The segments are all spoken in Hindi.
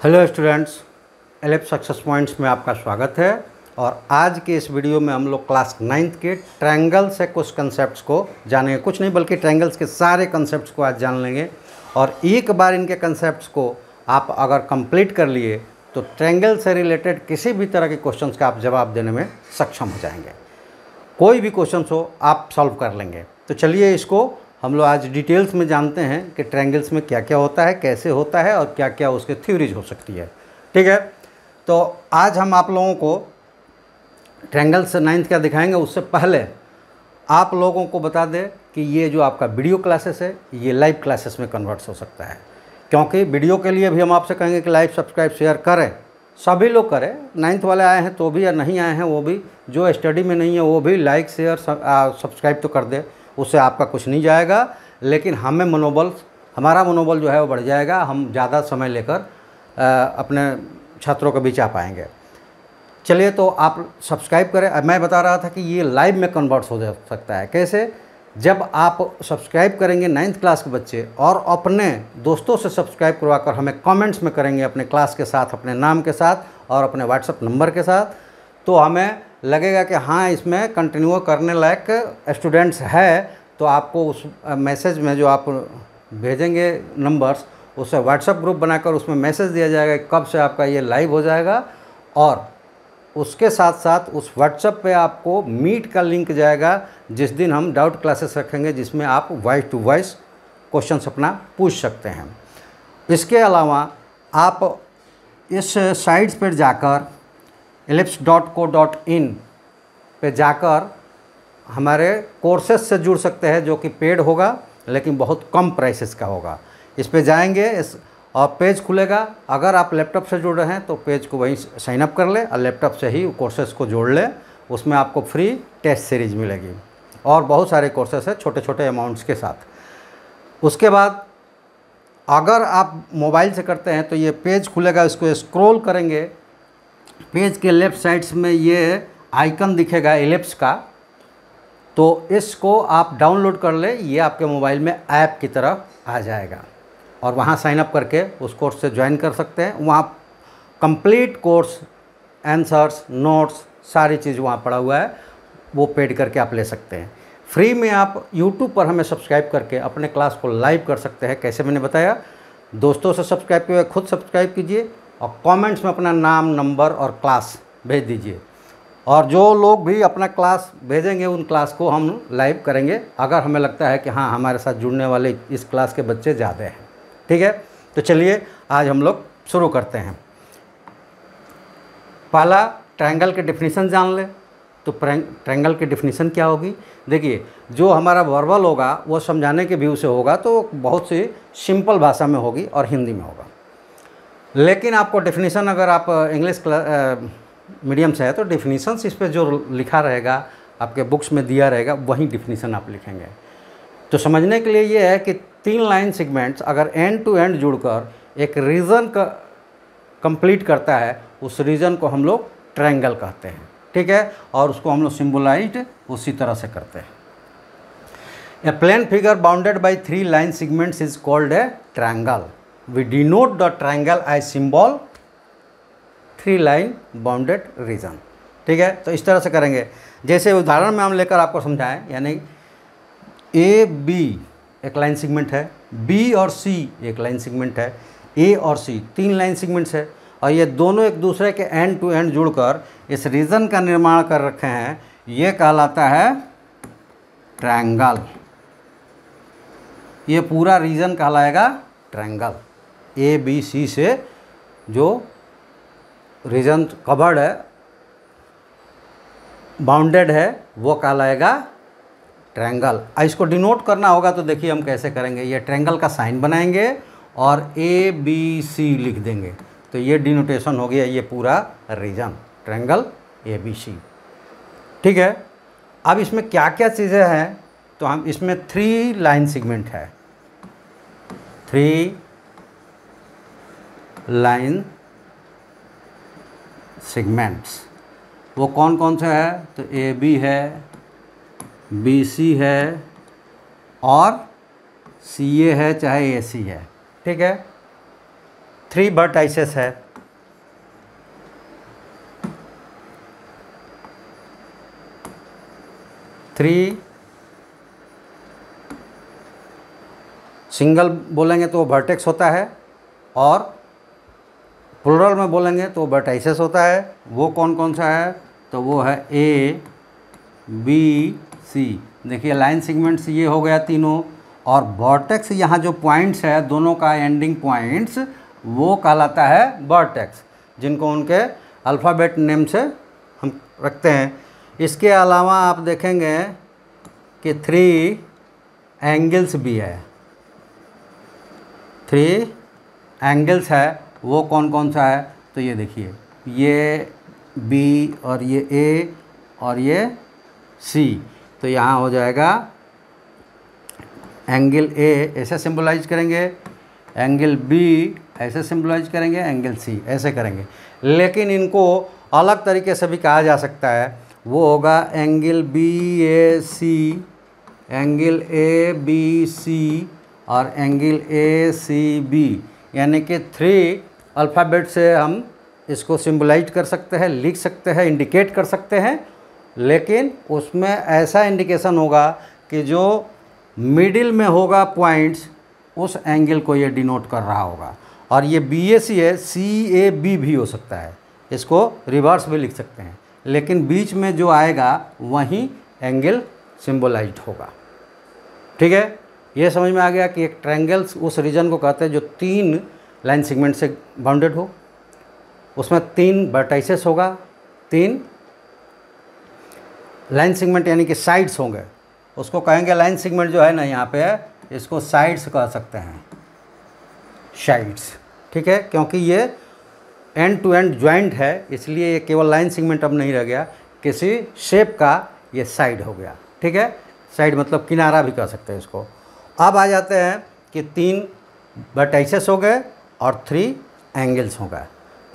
हेलो स्टूडेंट्स, एलिप सक्सेस पॉइंट्स में आपका स्वागत है। और आज के इस वीडियो में हम लोग क्लास 9th के ट्रायंगल से कुछ कंसेप्ट्स को जानेंगे। कुछ नहीं बल्कि ट्रायंगल्स के सारे कंसेप्ट्स को आज जान लेंगे। और एक बार इनके कंसेप्ट्स को आप अगर कंप्लीट कर लिए तो ट्रायंगल से रिलेटेड किसी भी तरह के क्वेश्चंस का आप जवाब देने में सक्षम हो जाएंगे। कोई भी क्वेश्चन हो आप सॉल्व कर लेंगे। तो चलिए इसको हम लोग आज डिटेल्स में जानते हैं कि ट्रायंगल्स में क्या क्या होता है, कैसे होता है और क्या क्या उसके थ्योरीज हो सकती है। ठीक है, तो आज हम आप लोगों को ट्रायंगल से 9th क्या दिखाएंगे। उससे पहले आप लोगों को बता दें कि ये जो आपका वीडियो क्लासेस है ये लाइव क्लासेस में कन्वर्ट हो सकता है, क्योंकि वीडियो के लिए भी हम आपसे कहेंगे कि लाइव सब्सक्राइब शेयर करें, सभी लोग करें। 9th वाले आए हैं तो भी या नहीं आए हैं वो भी, जो स्टडी में नहीं है वो भी लाइक शेयर सब्सक्राइब तो कर दे, उससे आपका कुछ नहीं जाएगा। लेकिन हमारा मनोबल जो है वो बढ़ जाएगा। हम ज़्यादा समय लेकर अपने छात्रों के बीच आ पाएंगे। चलिए, तो आप सब्सक्राइब करें। अब मैं बता रहा था कि ये लाइव में कन्वर्ट हो सकता है। कैसे? जब आप सब्सक्राइब करेंगे 9th क्लास के बच्चे और अपने दोस्तों से सब्सक्राइब करवाकर हमें कमेंट्स में करेंगे अपने क्लास के साथ, अपने नाम के साथ और अपने व्हाट्सएप नंबर के साथ, तो हमें लगेगा कि हाँ इसमें कंटिन्यू करने लायक स्टूडेंट्स है। तो आपको उस मैसेज में जो आप भेजेंगे नंबर्स, उससे व्हाट्सएप ग्रुप बनाकर उसमें मैसेज दिया जाएगा कब से आपका ये लाइव हो जाएगा। और उसके साथ साथ उस व्हाट्सएप पे आपको मीट का लिंक जाएगा जिस दिन हम डाउट क्लासेस रखेंगे, जिसमें आप वॉइस टू वॉइस क्वेश्चंस अपना पूछ सकते हैं। इसके अलावा आप इस साइट्स पर जाकर ellipse.co.in पे जाकर हमारे कोर्सेज से जुड़ सकते हैं, जो कि पेड होगा लेकिन बहुत कम प्राइसेस का होगा। इस पे जाएंगे और पेज खुलेगा। अगर आप लैपटॉप से जुड़ रहे हैं तो पेज को वहीं साइन अप कर ले और लैपटॉप से ही कोर्सेज को जोड़ ले। उसमें आपको फ्री टेस्ट सीरीज मिलेगी और बहुत सारे कोर्सेज है छोटे छोटे अमाउंट्स के साथ। उसके बाद अगर आप मोबाइल से करते हैं तो ये पेज खुलेगा, इसको स्क्रॉल करेंगे, पेज के लेफ़्ट साइड्स में ये आइकन दिखेगा एलिप्स का, तो इसको आप डाउनलोड कर ले। ये आपके मोबाइल में ऐप की तरह आ जाएगा और वहाँ साइन अप करके उस कोर्स से ज्वाइन कर सकते हैं। वहाँ कंप्लीट कोर्स, आंसर्स, नोट्स, सारी चीज़ वहाँ पड़ा हुआ है, वो पेड करके आप ले सकते हैं। फ्री में आप यूट्यूब पर हमें सब्सक्राइब करके अपने क्लास को लाइव कर सकते हैं। कैसे मैंने बताया, दोस्तों से सब्सक्राइब किए, खुद सब्सक्राइब कीजिए और कमेंट्स में अपना नाम, नंबर और क्लास भेज दीजिए। और जो लोग भी अपना क्लास भेजेंगे उन क्लास को हम लाइव करेंगे, अगर हमें लगता है कि हाँ हमारे साथ जुड़ने वाले इस क्लास के बच्चे ज़्यादा हैं। ठीक है, तो चलिए आज हम लोग शुरू करते हैं। पहला ट्रायंगल के डेफिनेशन जान ले। तो ट्रायंगल की डेफिनेशन क्या होगी? देखिए, जो हमारा वर्बल होगा वो समझाने के व्यू से होगा तो बहुत सी सिंपल भाषा में होगी और हिंदी में होगा। लेकिन आपको डेफिनेशन, अगर आप इंग्लिश मीडियम से है तो डेफिनेशंस इस पर जो लिखा रहेगा आपके बुक्स में दिया रहेगा वही डेफिनेशन आप लिखेंगे। तो समझने के लिए ये है कि 3 लाइन सेगमेंट्स अगर एंड टू एंड जुड़कर एक रीजन का कंप्लीट करता है, उस रीजन को हम लोग ट्रायंगल कहते हैं। ठीक है, और उसको हम लोग सिम्बोलाइज्ड उसी तरह से करते हैं। A plane figure bounded by 3 line segments is called a triangle. We denote the triangle as symbol 3 line bounded region. ठीक है, तो इस तरह से करेंगे। जैसे उदाहरण में हम लेकर आपको समझाएं, यानी ए बी एक लाइन सेगमेंट है, बी और सी एक लाइन सेगमेंट है, ए और सी 3 लाइन सेगमेंट्स है, और ये दोनों एक दूसरे के एंड टू एंड जुड़कर इस रीजन का निर्माण कर रखे हैं। ये कहलाता है ट्रायंगल। ये पूरा रीजन कहलाएगा ट्रायंगल। ए बी सी से जो रीजन कवर्ड है, बाउंडेड है, वो कहलाएगा ट्रायंगल। इसको डिनोट करना होगा तो देखिए हम कैसे करेंगे। ये ट्रायंगल का साइन बनाएंगे और ए बी सी लिख देंगे, तो ये डिनोटेशन हो गया ये पूरा region, triangle A B C. ठीक है, अब इसमें क्या क्या चीज़ें हैं, तो हम इसमें 3 लाइन सेगमेंट है, 3 लाइन सेगमेंट्स। वो कौन कौन से है? तो ए बी है, बी सी है और सी ए है, चाहे ए सी है। ठीक है, 3 वर्टाइसेस है, सिंगल बोलेंगे तो वो वर्टेक्स होता है, और प्लूरल में बोलेंगे तो वर्टाइसेस होता है। वो कौन कौन सा है? तो वो है ए बी सी। देखिए लाइन सेगमेंट्स ये हो गया तीनों, और वर्टेक्स यहाँ जो पॉइंट्स है दोनों का एंडिंग पॉइंट्स वो कहलाता है वर्टेक्स, जिनको उनके अल्फ़ाबेट नेम से हम रखते हैं। इसके अलावा आप देखेंगे कि 3 एंगल्स भी है, 3 एंगल्स है। वो कौन कौन सा है? तो ये देखिए, ये बी और ये ए और ये सी। तो यहाँ हो जाएगा एंगल ए ऐसे सिंबलाइज करेंगे, एंगल बी ऐसे सिंबलाइज करेंगे, एंगल सी ऐसे करेंगे। लेकिन इनको अलग तरीके से भी कहा जा सकता है। वो होगा angle B A C, angle A B C और एंगल ए सी बी, यानी कि 3 अल्फ़ाबेट से हम इसको सिंबलाइज कर सकते हैं, लिख सकते हैं, इंडिकेट कर सकते हैं। लेकिन उसमें ऐसा इंडिकेशन होगा कि जो मिडिल में होगा पॉइंट्स, उस एंगल को ये डिनोट कर रहा होगा। और ये बी ए सी है, सी ए बी भी हो सकता है, इसको रिवर्स भी लिख सकते हैं, लेकिन बीच में जो आएगा वहीं एंगल सिंबलाइज्ड होगा। ठीक है, ये समझ में आ गया कि एक ट्रायंगल्स उस रीजन को कहते हैं जो 3 लाइन सेगमेंट से बाउंडेड हो, उसमें 3 वर्टाइसेस होगा, 3 लाइन सेगमेंट यानी कि साइड्स होंगे, उसको कहेंगे लाइन सेगमेंट जो है ना यहाँ पे, इसको साइड्स कह सकते हैं, साइड्स। ठीक है, क्योंकि ये एंड टू एंड ज्वाइंट है, इसलिए ये केवल लाइन सेगमेंट अब नहीं रह गया, किसी शेप का ये साइड हो गया। ठीक है, साइड मतलब किनारा भी कह सकते हैं इसको। अब आ जाते हैं कि 3 वर्टाइसेस हो गए और 3 एंगल्स हो गए।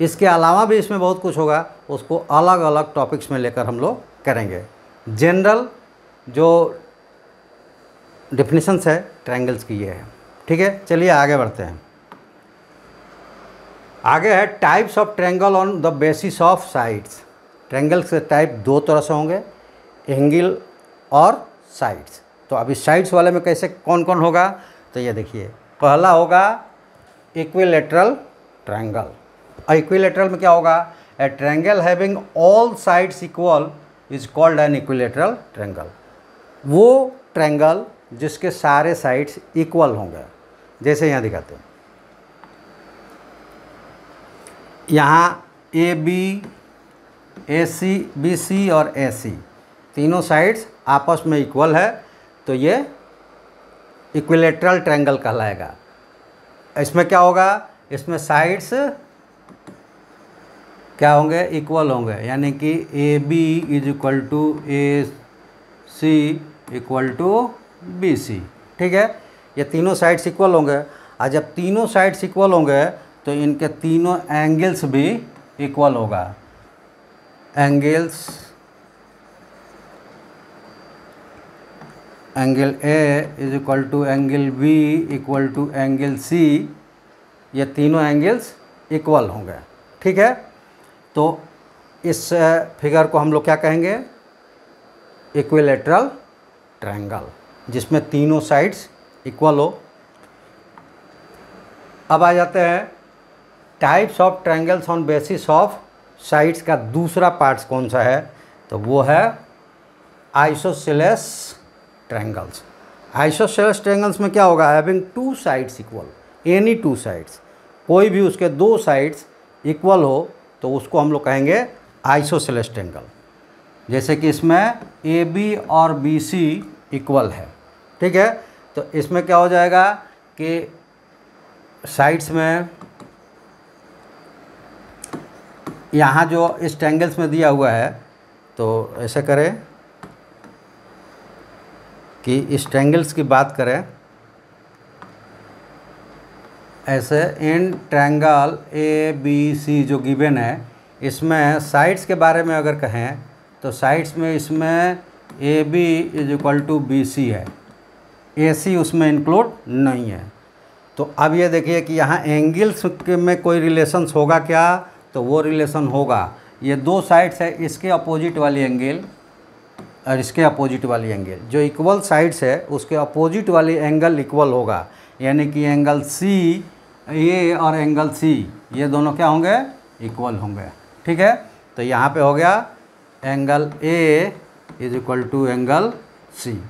इसके अलावा भी इसमें बहुत कुछ होगा, उसको अलग अलग टॉपिक्स में लेकर हम लोग करेंगे। जनरल जो डेफिनेशंस है ट्रायंगल्स की ये है। ठीक है, चलिए आगे बढ़ते हैं। आगे है types of triangle on the basis of sides. Triangle के टाइप 2 तरह से होंगे, एंगल और साइड्स। तो अभी साइड्स वाले में कैसे कौन कौन होगा? तो ये देखिए, पहला होगा इक्विलेटरल ट्रायंगल। और इक्विलेटरल में क्या होगा? ए triangle having all sides equal is called an equilateral triangle. वो ट्रायंगल जिसके सारे साइड्स इक्वल होंगे, जैसे यहाँ दिखाते हैं। यहाँ A B, A C, B C और ए सी तीनों साइड्स आपस में इक्वल है, तो ये इक्विलेटरल ट्रायंगल कहलाएगा। इसमें क्या होगा? इसमें साइड्स क्या होंगे? इक्वल होंगे, यानी कि A B is equal to A C equal to B C. ठीक है, ये तीनों साइड्स इक्वल होंगे। और जब तीनों साइड्स इक्वल होंगे तो इनके तीनों एंगल्स भी इक्वल होगा। Angles, angle A is equal to angle B equal to angle C, ये तीनों एंगल्स इक्वल होंगे। ठीक है, तो इस फिगर को हम लोग क्या कहेंगे? इक्विलेटरल ट्रायंगल, जिसमें तीनों साइड्स इक्वल हो। अब आ जाते हैं types of triangles on basis of sides का दूसरा पार्ट्स कौन सा है? तो वो है आइसोसेलेस ट्रायंगल्स। आइसोसेलेस ट्रायंगल्स में क्या होगा? Having 2 sides equal, any 2 sides, कोई भी उसके 2 साइड्स इक्वल हो तो उसको हम लोग कहेंगे आइसोसेलेस ट्रायंगल। जैसे कि इसमें ए बी और बी सी इक्वल है। ठीक है, तो इसमें क्या हो जाएगा कि साइड्स में यहाँ जो इस ट्रायंगल्स में दिया हुआ है, तो ऐसे करें कि इस ट्रायंगल्स की बात करें, ऐसे इन ट्रायंगल ए बी सी जो गिवन है, इसमें साइड्स के बारे में अगर कहें तो साइड्स में इसमें A B is equal to B C है, ए सी उसमें इंक्लूड नहीं है। तो अब ये देखिए कि यहाँ एंगल्स में कोई रिलेशंस होगा क्या, तो वो रिलेशन होगा, ये दो साइड्स है, इसके अपोजिट वाली एंगल और इसके अपोजिट वाली एंगल, जो इक्वल साइड्स है उसके अपोजिट वाली एंगल इक्वल होगा, यानी कि एंगल सी ए और एंगल सी ये दोनों क्या होंगे, इक्वल होंगे। ठीक है, तो यहाँ पे हो गया angle A is equal to angle C.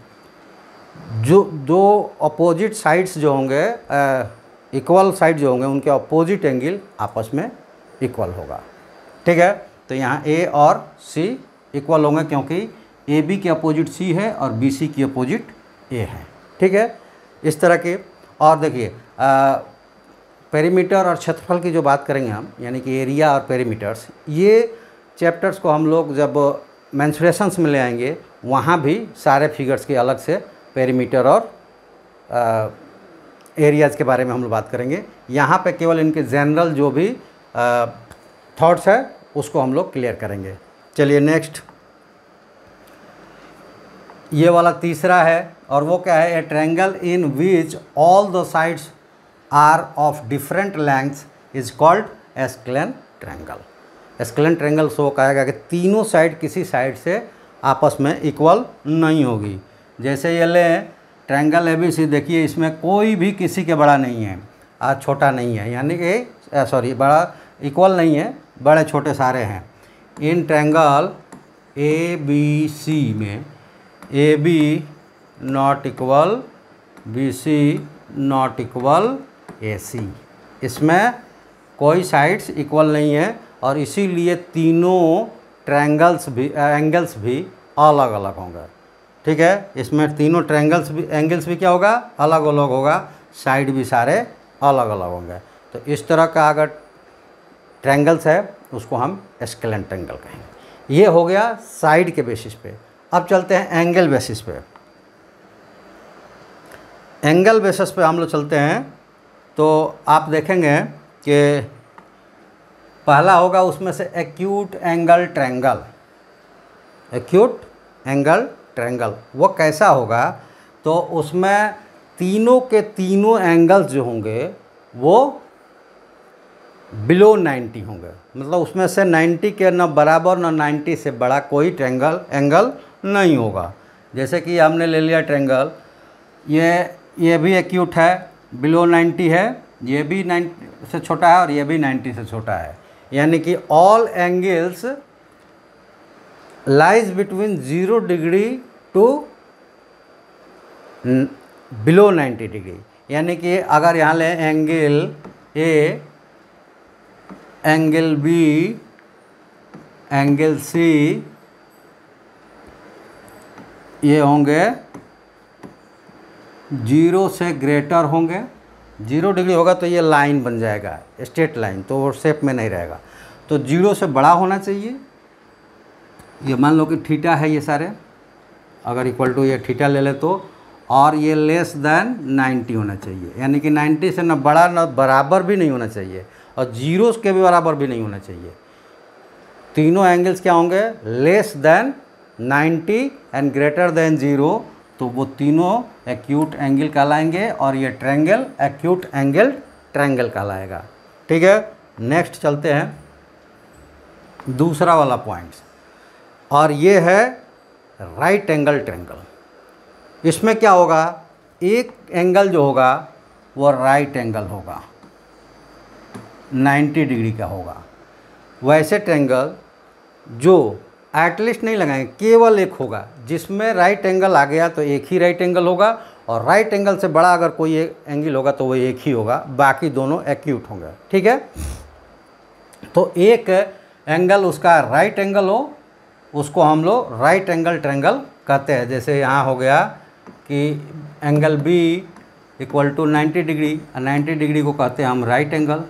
जो दो अपोजिट साइड्स जो होंगे, इक्वल साइड जो होंगे, उनके अपोजिट एंगल आपस में इक्वल होगा। ठीक है, तो यहाँ ए और सी इक्वल होंगे क्योंकि ए बी के अपोजिट सी है और बी सी की अपोजिट ए है। ठीक है, इस तरह के। और देखिए पेरीमीटर और क्षेत्रफल की जो बात करेंगे हम, यानी कि एरिया और पेरीमीटर्स, ये चैप्टर्स को हम लोग जब मेंसुरेशंस में ले आएंगे वहाँ भी सारे फिगर्स के अलग से पेरीमीटर और एरियाज़ के बारे में हम लोग बात करेंगे। यहाँ पे केवल इनके जनरल जो भी थॉट्स है उसको हम लोग क्लियर करेंगे। चलिए नेक्स्ट, ये वाला तीसरा है, और वो क्या है, a triangle in which all the sides are of different lengths is called scalene triangle. Scalene triangle से वो कहेगा कि तीनों साइड किसी साइड से आपस में इक्वल नहीं होगी। जैसे ये लें ट्रायंगल ABC, देखिए इसमें कोई भी किसी के बड़ा नहीं है और छोटा नहीं है, यानी कि सॉरी बड़ा इक्वल नहीं है, बड़े छोटे सारे हैं। इन ट्रायंगल ABC में AB not equal BC not equal AC, इसमें कोई साइड्स इक्वल नहीं है और इसीलिए तीनों ट्रायंगल्स भी एंगल्स भी अलग अलग होंगे। ठीक है, इसमें तीनों ट्रायंगल्स भी एंगल्स भी क्या होगा, अलग अलग होगा, साइड भी सारे अलग अलग होंगे। तो इस तरह का अगर ट्रायंगल्स है उसको हम एस्केलेन ट्रायंगल कहेंगे। ये हो गया साइड के बेसिस पे। अब चलते हैं एंगल बेसिस पे। एंगल बेसिस पे हम लोग चलते हैं तो आप देखेंगे कि पहला होगा उसमें से acute angle triangle. Acute angle triangle वो कैसा होगा, तो उसमें तीनों के तीनों एंगल्स जो होंगे वो बिलो 90 होंगे, मतलब उसमें से 90 के न बराबर न 90 से बड़ा कोई ट्रायंगल एंगल नहीं होगा। जैसे कि हमने ले लिया ट्रायंगल, ये भी एक्यूट है, बिलो 90 है, ये भी 90 से छोटा है और ये भी 90 से छोटा है, यानी कि all angles lies between 0 degree to below 90 degree. यानी कि अगर यहाँ लें angle A, angle B, angle C, ये होंगे 0 से ग्रेटर होंगे। 0 डिग्री होगा तो ये लाइन बन जाएगा, स्ट्रेट लाइन, तो वो शेप में नहीं रहेगा। तो 0 से बड़ा होना चाहिए। ये मान लो कि थीटा है, ये सारे अगर इक्वल टू ये थीटा ले ले तो, और ये लेस देन 90 होना चाहिए, यानी कि 90 से न बड़ा न बराबर भी नहीं होना चाहिए और 0 के भी बराबर भी नहीं होना चाहिए। तीनों एंगल्स क्या होंगे, less than 90 and greater than 0, तो वो तीनों एक्यूट एंगल कहलाएंगे और ये ट्रायंगल एक्यूट एंगल ट्रायंगल कहलाएगा। ठीक है, नेक्स्ट चलते हैं दूसरा वाला पॉइंट्स, और ये है राइट एंगल ट्रायंगल। इसमें क्या होगा, एक एंगल जो होगा वो राइट एंगल होगा, 90 डिग्री का होगा। वैसे ट्रायंगल जो एटलीस्ट नहीं लगाएंगे, केवल एक होगा, जिसमें राइट एंगल आ गया तो एक ही राइट एंगल होगा, और राइट एंगल से बड़ा अगर कोई एक एंगल होगा तो वो एक ही होगा, बाकी दोनों एक्यूट होंगे। ठीक है, तो एक एंगल उसका राइट एंगल हो, उसको हम लोग राइट एंगल ट्रायंगल कहते हैं। जैसे यहाँ हो गया कि angle B equal to 90 degree, 90 degree को कहते हैं हम राइट एंगल,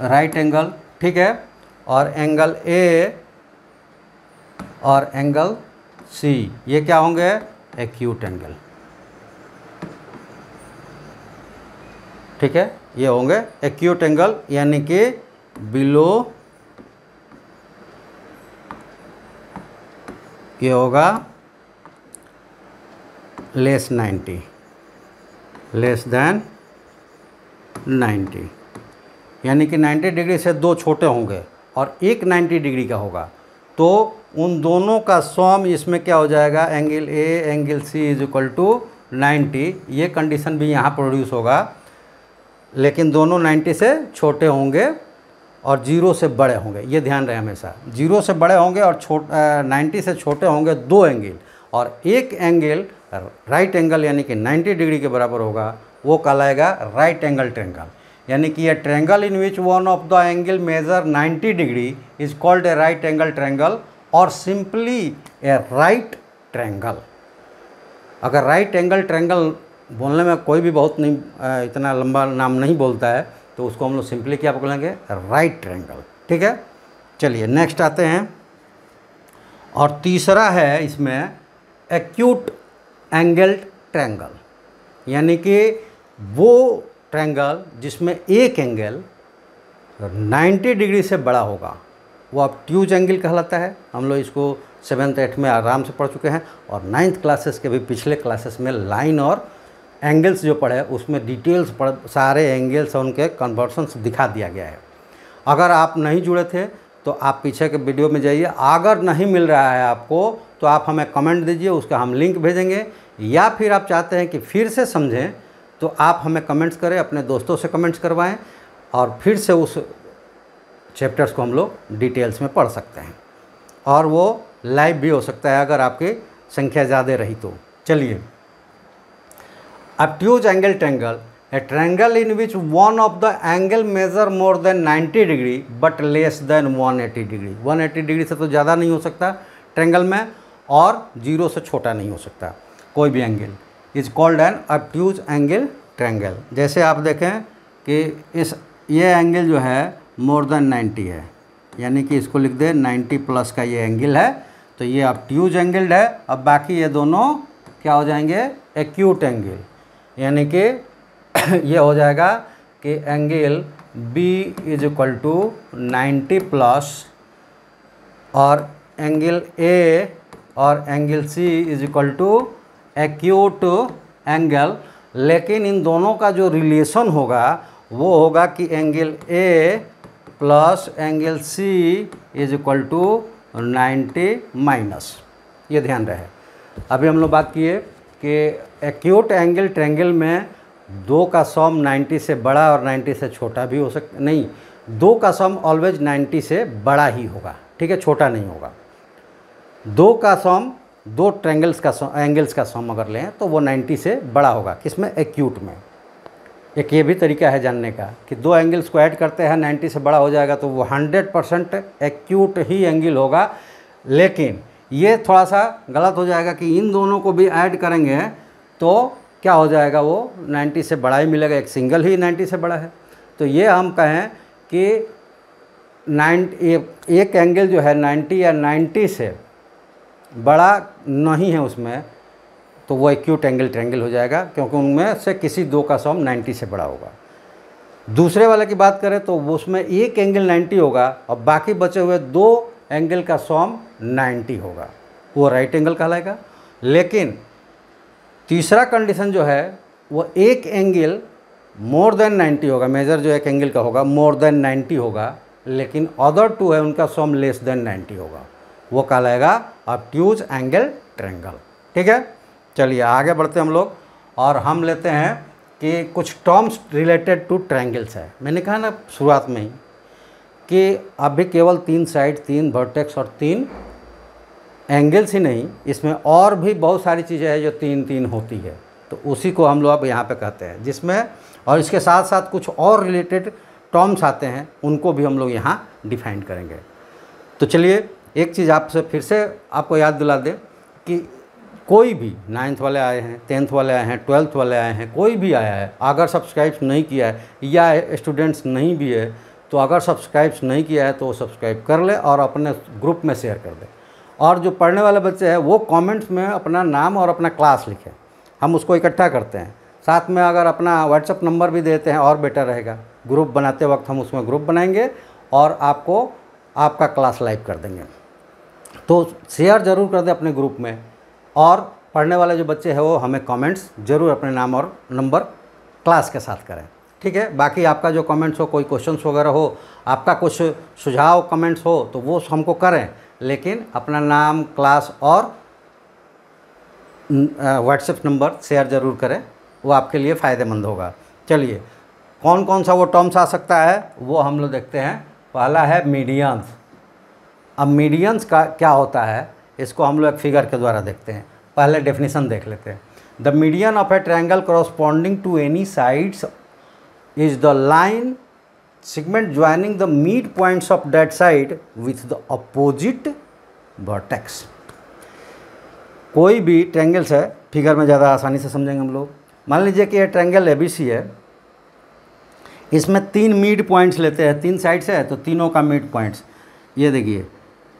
राइट एंगल। ठीक है, और एंगल ए और एंगल सी ये क्या होंगे, एक्यूट एंगल। ठीक है, ये होंगे एक्यूट एंगल, यानी कि बिलो, ये होगा लेस 90, लेस देन 90, यानी कि 90 डिग्री से दो छोटे होंगे और एक 90 डिग्री का होगा, तो उन दोनों का सॉम इसमें क्या हो जाएगा, angle A angle C is equal to 90। ये कंडीशन भी यहाँ प्रोड्यूस होगा, लेकिन दोनों 90 से छोटे होंगे और 0 से बड़े होंगे। ये ध्यान रहे हमेशा, 0 से बड़े होंगे और 90 से छोटे होंगे दो एंगल, और एक एंगल राइट एंगल यानी कि 90 डिग्री के बराबर होगा, वो कहलाएगा राइट एंगल ट्रायंगल। यानी कि ये triangle in which one of the angle measure 90 degree is called A right angle triangle और सिंपली ए राइट ट्रायंगल। अगर राइट एंगल ट्रायंगल बोलने में कोई भी बहुत नहीं इतना लंबा नाम नहीं बोलता है, तो उसको हम लोग सिंपली क्या बोलेंगे, राइट ट्रायंगल। ठीक है, चलिए नेक्स्ट आते हैं। और तीसरा है इसमें एक्यूट एंगल ट्रायंगल, यानी कि वो ट्रायंगल जिसमें एक एंगल 90 डिग्री से बड़ा होगा, वो ऑब्ट्यूज एंगल कहलाता है। हम लोग इसको 7th 8th में आराम से पढ़ चुके हैं, और 9th क्लासेस के भी पिछले क्लासेस में लाइन और एंगल्स जो पढ़े उसमें डिटेल्स सारे एंगल्स और उनके कन्वर्सन्स दिखा दिया गया है। अगर आप नहीं जुड़े थे तो आप पीछे के वीडियो में जाइए, अगर नहीं मिल रहा है आपको तो आप हमें कमेंट दीजिए, उसका हम लिंक भेजेंगे, या फिर आप चाहते हैं कि फिर से समझें तो आप हमें कमेंट्स करें, अपने दोस्तों से कमेंट्स करवाएं, और फिर से उस चैप्टर्स को हम लोग डिटेल्स में पढ़ सकते हैं, और वो लाइव भी हो सकता है अगर आपकी संख्या ज़्यादा रही तो। चलिए, obtuse angle triangle, a triangle in which one of the angle measure more than 90 degree but less than 180 degree। 180 degree से तो ज़्यादा नहीं हो सकता ट्रायंगल में, और 0 से छोटा नहीं हो सकता कोई भी angle, is called an obtuse angle triangle. जैसे आप देखें कि ये एंगल जो है मोर देन 90 है, यानी कि इसको लिख दे 90 प्लस का ये एंगल है, तो ये obtuse एंगल है। अब बाकी ये दोनों क्या हो जाएंगे, एक्यूट एंगल, यानी कि ये हो जाएगा कि angle B is equal to 90 plus, और एंगल A और angle C is equal to acute angle. लेकिन इन दोनों का जो रिलेशन होगा वो होगा कि angle A plus angle C is equal to 90 minus. ये ध्यान रहे। अभी हम लोग बात किए कि एक्यूट एंगल ट्रायंगल में दो का सम 90 से बड़ा और 90 से छोटा भी हो सकता, नहीं, दो का सम ऑलवेज 90 से बड़ा ही होगा, ठीक है, छोटा नहीं होगा। दो का सम, दो ट्रायंगल्स का एंगल्स का सम अगर लें तो वो 90 से बड़ा होगा, किसमें, एक्यूट में। एक ये भी तरीका है जानने का कि दो एंगल्स को ऐड करते हैं 90 से बड़ा हो जाएगा, तो वो 100% एक्यूट ही एंगल होगा। लेकिन ये थोड़ा सा गलत हो जाएगा कि इन दोनों को भी ऐड करेंगे तो क्या हो जाएगा, वो 90 से बड़ा ही मिलेगा, एक सिंगल ही 90 से बड़ा है। तो ये हम कहें कि एक एंगल जो है 90 या 90 से बड़ा नहीं है उसमें, तो वो एक्यूट एंगल ट्रायंगल हो जाएगा, क्योंकि उनमें से किसी दो का सम 90 से बड़ा होगा। दूसरे वाले की बात करें तो उसमें एक एंगल 90 होगा और बाकी बचे हुए दो एंगल का सम 90 होगा, वो राइट एंगल कहलाएगा। लेकिन तीसरा कंडीशन जो है वो एक एंगल मोर देन 90 होगा, मेजर जो एक एंगल का होगा मोर देन 90 होगा, लेकिन अदर टू है उनका सम लेस देन 90 होगा, वो कहलाएगा ऑब्ट्यूज एंगल ट्रायंगल। ठीक है, चलिए आगे बढ़ते हैं हम लोग, और हम लेते हैं कि कुछ टर्म्स रिलेटेड टू ट्रायंगल्स है। मैंने कहा ना शुरुआत में ही कि अभी केवल 3 साइड, 3 वर्टेक्स और 3 एंगल्स ही नहीं, इसमें और भी बहुत सारी चीज़ें हैं जो 3-3 होती है, तो उसी को हम लोग अब यहाँ पे कहते हैं, जिसमें और इसके साथ साथ कुछ और रिलेटेड टर्म्स आते हैं, उनको भी हम लोग यहाँ डिफाइन करेंगे। तो चलिए एक चीज़ आपसे फिर से आपको याद दिला दें कि कोई भी 9th वाले आए हैं, 10th वाले आए हैं, 12th वाले आए हैं, कोई भी आया है, अगर सब्सक्राइब नहीं किया है या स्टूडेंट्स नहीं भी है, तो अगर सब्सक्राइब नहीं किया है तो वो सब्सक्राइब कर ले और अपने ग्रुप में शेयर कर दे। और जो पढ़ने वाले बच्चे हैं वो कमेंट्स में अपना नाम और अपना क्लास लिखें, हम उसको इकट्ठा करते हैं। साथ में अगर अपना व्हाट्सएप नंबर भी देते हैं और बेटर रहेगा, ग्रुप बनाते वक्त हम उसमें ग्रुप बनाएंगे और आपको आपका क्लास लाइव कर देंगे। तो शेयर ज़रूर कर दें अपने ग्रुप में, और पढ़ने वाले जो बच्चे हैं वो हमें कमेंट्स ज़रूर अपने नाम और नंबर क्लास के साथ करें। ठीक है, बाकी आपका जो कमेंट्स हो, कोई क्वेश्चंस वगैरह हो, आपका कुछ सुझाव कमेंट्स हो तो वो हमको करें, लेकिन अपना नाम, क्लास और व्हाट्सएप नंबर शेयर ज़रूर करें, वो आपके लिए फ़ायदेमंद होगा। चलिए, कौन कौन सा वो टर्म्स आ सकता है वो हम लोग देखते हैं। पहला है मीडियंस। अब मीडियंस का क्या होता है इसको हम लोग एक फिगर के द्वारा देखते हैं। पहले डेफिनेशन देख लेते हैं। The median of a triangle corresponding to any sides is the line segment joining the mid points of that side with the opposite vertex. कोई भी ट्रायंगल्स है, फिगर में ज़्यादा आसानी से समझेंगे हम लोग। मान लीजिए कि ये ट्रायंगल एबीसी है, इसमें 3 मिड पॉइंट्स लेते हैं, 3 साइड से है तो तीनों का मिड पॉइंट्स, ये देखिए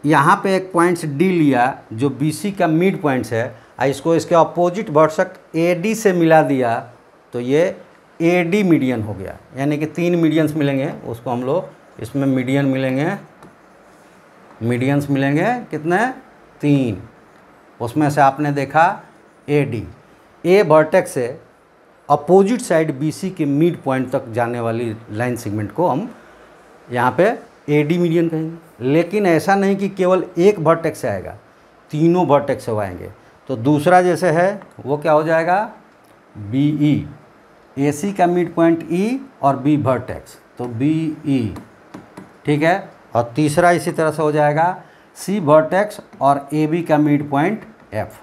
यहाँ पे एक पॉइंट्स डी लिया जो बीसी का मिड पॉइंट्स है, इसको इसके अपोजिट वर्टेक्स एडी से मिला दिया तो ये एडी मीडियन हो गया। यानी कि 3 मीडियंस मिलेंगे, उसको हम लोग इसमें मीडियन मिलेंगे, मीडियंस मिलेंगे कितने 3, उसमें से आपने देखा एडी, ए वर्टेक्स से अपोजिट साइड बीसी के मिड पॉइंट तक जाने वाली लाइन सेगमेंट को हम यहाँ पे एडी मीडियन कहेंगे। लेकिन ऐसा नहीं कि केवल एक वर्टेक्स से आएगा, तीनों वर्टेक्स से आएंगे। तो दूसरा जैसे है वो क्या हो जाएगा बी ई, ए सी का मिड पॉइंट ई और बी वर्टेक्स तो बी ई, ठीक है। और तीसरा इसी तरह से हो जाएगा सी वर्टेक्स और ए बी का मिड पॉइंट एफ,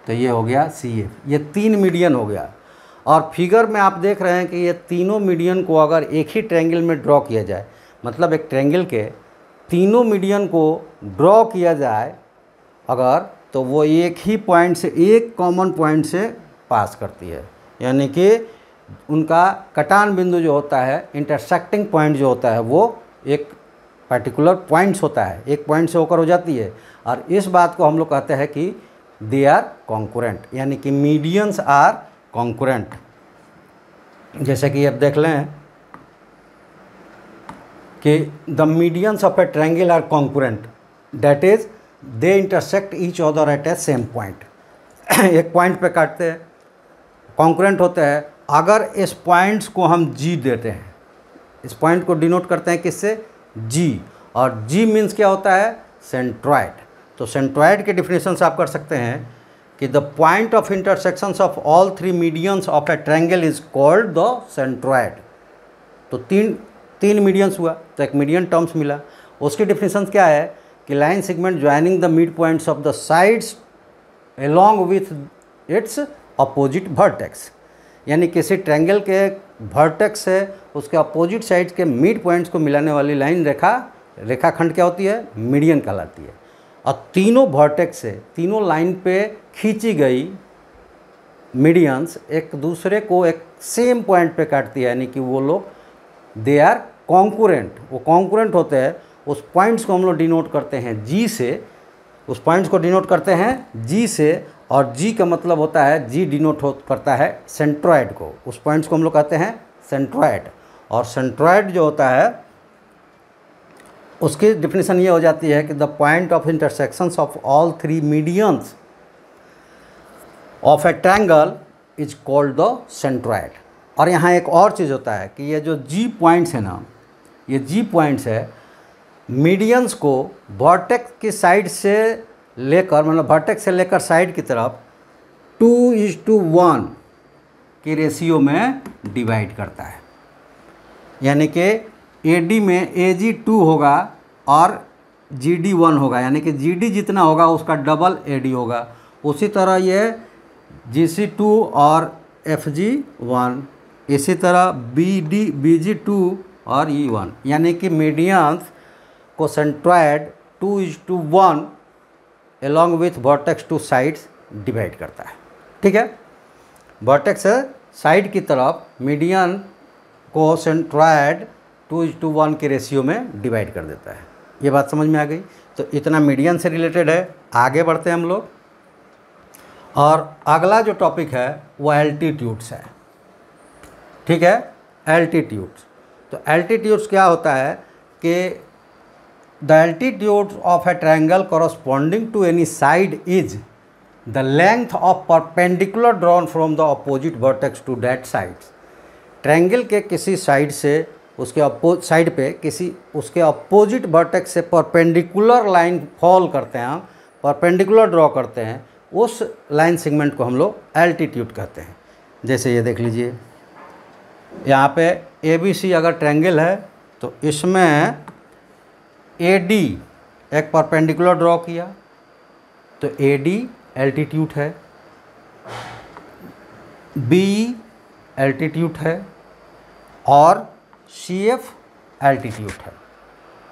तो ये हो गया सी एफ। ये 3 मीडियन हो गया। और फिगर में आप देख रहे हैं कि ये तीनों मीडियन को अगर एक ही ट्रायंगल में ड्रॉ किया जाए, मतलब एक ट्रायंगल के तीनों मीडियन को ड्रॉ किया जाए अगर, तो वो एक ही पॉइंट से, एक कॉमन पॉइंट से पास करती है। यानी कि उनका कटान बिंदु जो होता है, इंटरसेक्टिंग पॉइंट जो होता है, वो एक पर्टिकुलर पॉइंट्स होता है, एक पॉइंट से होकर हो जाती है। और इस बात को हम लोग कहते हैं कि दे आर कॉन्कुरेंट, यानी कि मीडियंस आर कॉन्कुरेंट। जैसे कि अब देख लें कि the medians of a triangle are concurrent, that is they intersect each other at a same point. एक पॉइंट पे काटते हैं, कॉन्कुरेंट होते हैं। अगर इस पॉइंट्स को हम जी देते हैं, इस पॉइंट को डिनोट करते हैं किससे, जी, और जी मीन्स क्या होता है, सेंट्रॉइड। तो सेंट्रॉइड के डिफिनेशन से आप कर सकते हैं कि the point of intersections of all 3 medians of a triangle is called the centroid. तो तीन मीडियंस हुआ तो एक मीडियन टर्म्स मिला। उसकी डिफिनेशन क्या है कि line segment joining the mid points of the sides along with its opposite vertex, यानी किसी ट्रायंगल के वर्टेक्स से उसके अपोजिट साइड के मिड पॉइंट्स को मिलाने वाली लाइन रेखाखंड क्या होती है, मीडियन कहलाती है। और तीनों वर्टेक्स से, तीनों लाइन पे खींची गई मीडियंस एक दूसरे को एक सेम पॉइंट पे काटती है, यानी कि वो लोग दे आर कॉन्कुरेंट, वो कॉन्कुरेंट होते हैं। उस पॉइंट्स को हम लोग डिनोट करते हैं जी से, उस पॉइंट्स को डिनोट करते हैं जी से, और जी का मतलब होता है, जी डिनोट करता है सेंट्रॉइड को। उस पॉइंट्स को हम लोग कहते हैं सेंट्रॉइड। और सेंट्रॉइड जो होता है उसकी डिफिनेशन ये हो जाती है कि the point of intersections of all 3 medians of a triangle is called the centroid. और यहाँ एक और चीज़ होता है कि ये जो जी पॉइंट्स है ना, ये जी पॉइंट्स है, मीडियंस को वर्टेक्स की साइड से लेकर, मतलब वर्टेक्स से लेकर साइड की तरफ 2:1 की रेशियो में डिवाइड करता है। यानी कि AD में AG 2 होगा और GD 1 होगा, यानी कि GD जितना होगा उसका डबल AD होगा। उसी तरह ये GC 2 और FG 1, इसी तरह BG 2 और E 1, यानी कि मीडियंस को centroid 2:1 along with vertex two sides divide करता है। ठीक है, वर्टेक्स से साइड की तरफ मीडियन को सेंट्रॉइड 2:1 के रेशियो में डिवाइड कर देता है। ये बात समझ में आ गई। तो इतना मीडियन से रिलेटेड है। आगे बढ़ते हैं हम लोग, और अगला जो टॉपिक है वो एल्टीट्यूड्स है। ठीक है, एल्टीट्यूड्स। तो एल्टीट्यूड्स क्या होता है कि the altitude of a triangle corresponding to any side is the length of perpendicular drawn from the opposite vertex to that sides. Triangle के किसी साइड से उसके साइड पे किसी उसके अपोजिट वर्टेक्स से परपेंडिकुलर लाइन फॉल करते हैं, हम परपेंडिकुलर ड्रॉ करते हैं, उस लाइन सेगमेंट को हम लोग एल्टीट्यूड कहते हैं। जैसे ये देख लीजिए, यहाँ पे ABC अगर ट्रायंगल है तो इसमें AD एक परपेंडिकुलर ड्रॉ किया तो AD एल्टीट्यूड है, BE एल्टीट्यूड है और CF एल्टीट्यूड है।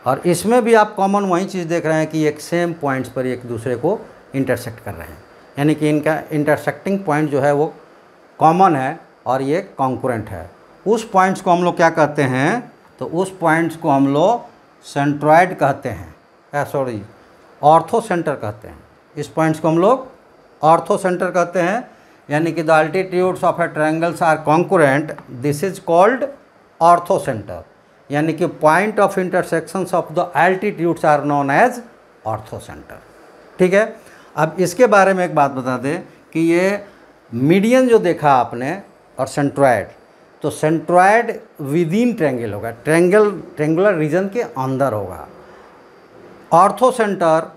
और इसमें भी आप कॉमन वही चीज़ देख रहे हैं कि एक सेम पॉइंट्स पर एक दूसरे को इंटरसेक्ट कर रहे हैं, यानी कि इनका इंटरसेक्टिंग पॉइंट जो है वो कॉमन है और ये कॉन्करेंट है। उस पॉइंट्स को हम लोग क्या कहते हैं, तो उस पॉइंट्स को हम लोग सेंट्रॉइड कहते हैं, सॉरी ऑर्थो सेंटर कहते हैं। इस पॉइंट्स को हम लोग ऑर्थो सेंटर कहते हैं, यानी कि the altitudes of a triangles are concurrent, this is called orthocentre, यानी कि point of intersections of the altitudes are known as orthocentre. ठीक है, अब इसके बारे में एक बात बता दें कि ये मीडियन जो देखा आपने और सेंट्रॉइड, तो सेंट्रॉइड विद इन ट्रायंगल होगा, ट्रायंगुलर रीजन के अंदर होगा। Ortho centre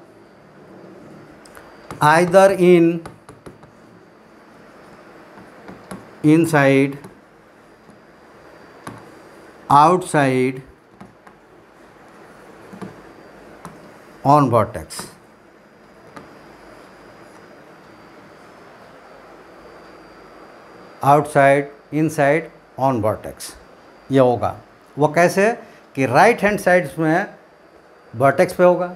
either inside, outside, on vertex. Outside, inside, on vertex ये होगा। वो कैसे कि राइट हैंड साइड में वर्टेक्स पे होगा,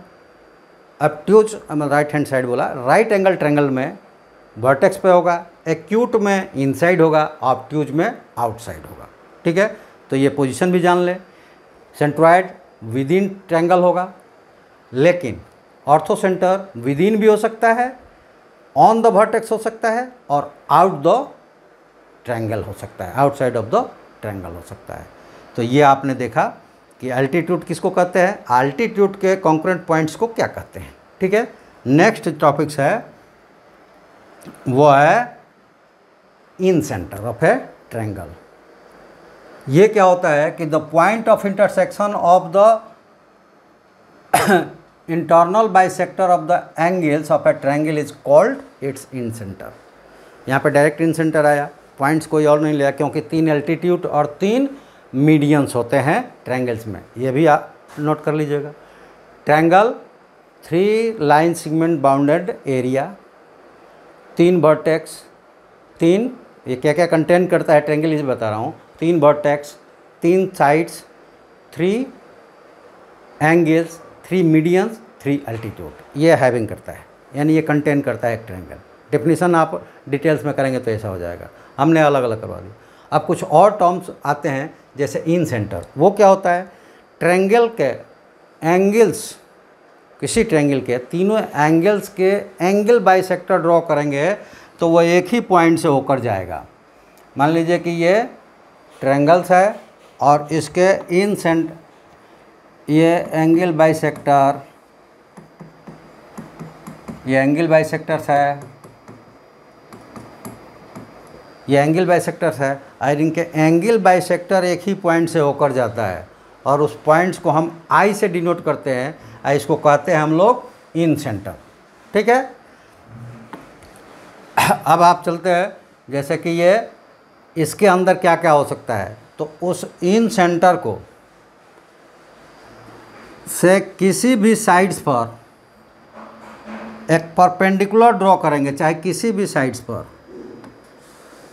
ऑब्ट्यूज राइट हैंड साइड बोला, राइट एंगल ट्रायंगल में वर्टेक्स पे होगा, एक्यूट में इनसाइड होगा, ऑब्ट्यूज में आउटसाइड होगा। ठीक है, तो ये पोजीशन भी जान ले। सेंट्रॉइड विद इन ट्रायंगल होगा, लेकिन ऑर्थो सेंटर विद इन भी हो सकता है, ऑन द वर्टेक्स हो सकता है और आउट द ट्रायंगल हो सकता है, आउटसाइड ऑफ द ट्रायंगल हो सकता है। तो ये आपने देखा कि एल्टीट्यूड किसको कहते हैं, एल्टीट्यूड के कॉन्करेंट पॉइंट्स को क्या कहते हैं। ठीक है, नेक्स्ट टॉपिक्स है वो है इन सेंटर ऑफ ए ट्रायंगल। ये क्या होता है कि the point of intersection of the internal bisector of the angles of a triangle is called it's in centre. यहाँ पे डायरेक्ट इन सेंटर आया, पॉइंट्स कोई और नहीं लिया, क्योंकि 3 एल्टीट्यूड और 3 मीडियंस होते हैं ट्रायंगल्स में, ये भी आप नोट कर लीजिएगा। Triangle 3 line segment bounded area, 3 vertex, 3 ये क्या क्या कंटेंट करता है ट्रायंगल इसे बता रहा हूँ, 3 vertex, 3 sides, 3 angles, 3 medians, 3 altitude, ये हैविंग करता है, यानी ये कंटेन करता है एक ट्रायंगल। डेफिनेशन आप डिटेल्स में करेंगे तो ऐसा हो जाएगा, हमने अलग अलग करवा दी। अब कुछ और टर्म्स आते हैं जैसे इन सेंटर, वो क्या होता है, ट्रायंगल के एंगल्स, किसी ट्रायंगल के तीनों एंगल्स के एंगल बाइसेक्टर ड्रॉ करेंगे तो वो एक ही पॉइंट से होकर जाएगा। मान लीजिए कि ये ट्रायंगल्स है और इसके इन सेंटर ये एंगल बाइसेक्टर, ये एंगल बाइसेक्टर्स है, ये एंगल बाइसेक्टर्स है, और इनके एंगल बाइसेक्टर एक ही पॉइंट से होकर जाता है और उस पॉइंट्स को हम आई से डिनोट करते हैं, इसको कहते हैं हम लोग इन सेंटर। ठीक है, अब आप चलते हैं जैसे कि ये इसके अंदर क्या क्या हो सकता है, तो उस इन सेंटर को से किसी भी साइड्स पर एक परपेंडिकुलर ड्रॉ करेंगे, चाहे किसी भी साइड्स पर,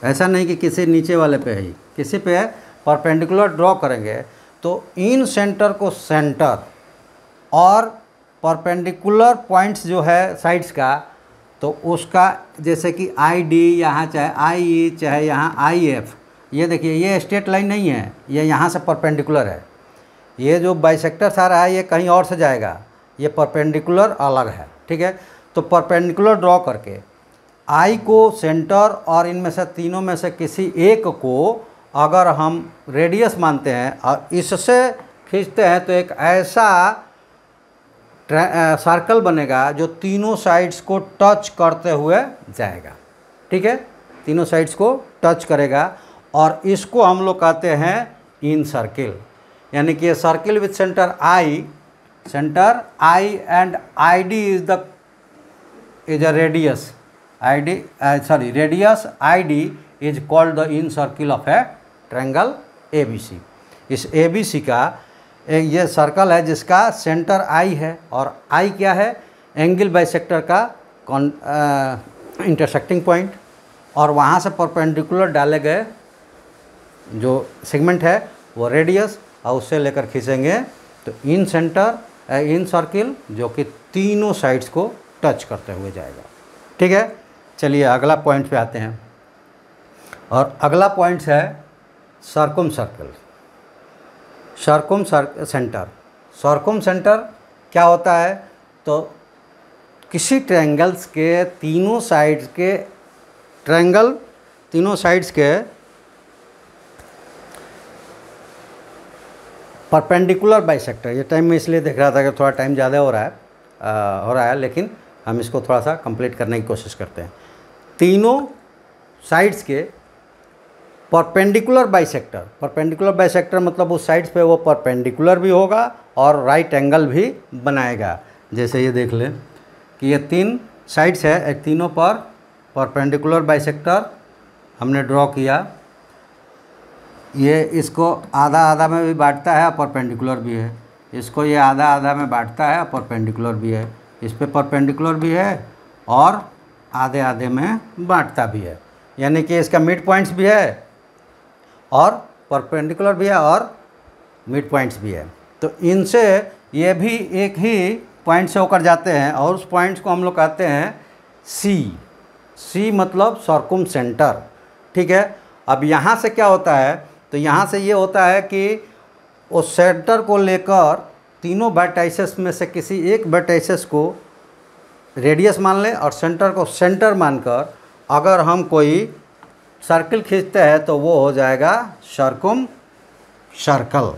ऐसा नहीं कि किसी नीचे वाले पे ही, किसी पे परपेंडिकुलर ड्रॉ करेंगे तो इन सेंटर को सेंटर और परपेंडिकुलर पॉइंट्स जो है साइड्स का, तो उसका जैसे कि ID यहाँ चाहे IE चाहे यहाँ IF, ये देखिए ये स्ट्रेट लाइन नहीं है, ये यहाँ से परपेंडिकुलर है। ये जो बाइसेक्टर्स आ रहा है ये कहीं और से जाएगा, ये परपेंडिकुलर अलग है। ठीक है, तो परपेंडिकुलर ड्रॉ करके I को सेंटर और इनमें से तीनों में से किसी एक को अगर हम रेडियस मानते हैं और इससे खींचते हैं तो एक ऐसा सर्कल बनेगा जो तीनों साइड्स को टच करते हुए जाएगा। ठीक है, तीनों साइड्स को टच करेगा और इसको हम लोग कहते हैं इन सर्किल। यानी कि circle with centre I and I D is a radius radius I D is called the incircle of a triangle A B C. इस ए बी सी का ये सर्कल है जिसका सेंटर आई है, और आई क्या है? एंगल बाइसेक्टर का इंटरसेक्टिंग पॉइंट, और वहाँ से परपेंडिकुलर डाले गए जो सेगमेंट है वो रेडियस, और उससे लेकर खींचेंगे तो इन सर्किल जो कि तीनों साइड्स को टच करते हुए जाएगा। ठीक है, चलिए अगला पॉइंट पे आते हैं, और अगला पॉइंट है सर्कुम सर्कल। सर्कुम सेंटर क्या होता है? तो किसी ट्रायंगल्स के तीनों साइड्स के परपेंडिकुलर बाइसेक्टर। ये टाइम में इसलिए देख रहा था कि थोड़ा टाइम ज़्यादा हो रहा है, लेकिन हम इसको थोड़ा सा कंप्लीट करने की कोशिश करते हैं। तीनों साइड्स के परपेंडिकुलर बाइसेक्टर मतलब उस साइड्स पे वो परपेंडिकुलर भी होगा और राइट एंगल भी बनाएगा। जैसे ये देख लें कि ये तीन साइड्स है, एक तीनों पर परपेंडिकुलर बाइसेक्टर हमने ड्रॉ किया। ये इसको आधा आधा में भी बांटता है और परपेंडिकुलर भी है, इसको ये आधा आधा में बांटता है और परपेंडिकुलर भी है, इस पे परपेंडिकुलर भी है और आधे आधे में बांटता भी है। यानी कि इसका मिड पॉइंट्स भी है और परपेंडिकुलर भी है और मिड पॉइंट्स भी है। तो इनसे ये भी एक ही पॉइंट से होकर जाते हैं, और उस पॉइंट्स को हम लोग कहते हैं सी मतलब सर्कुम सेंटर। ठीक है, अब यहाँ से क्या होता है? तो यहाँ से ये होता है कि उस सेंटर को लेकर तीनों वर्टाइसेस में से किसी एक वर्टाइसेस को रेडियस मान लें और सेंटर को सेंटर मानकर अगर हम कोई सर्किल खींचते हैं तो वो हो जाएगा सर्कुम सर्कल।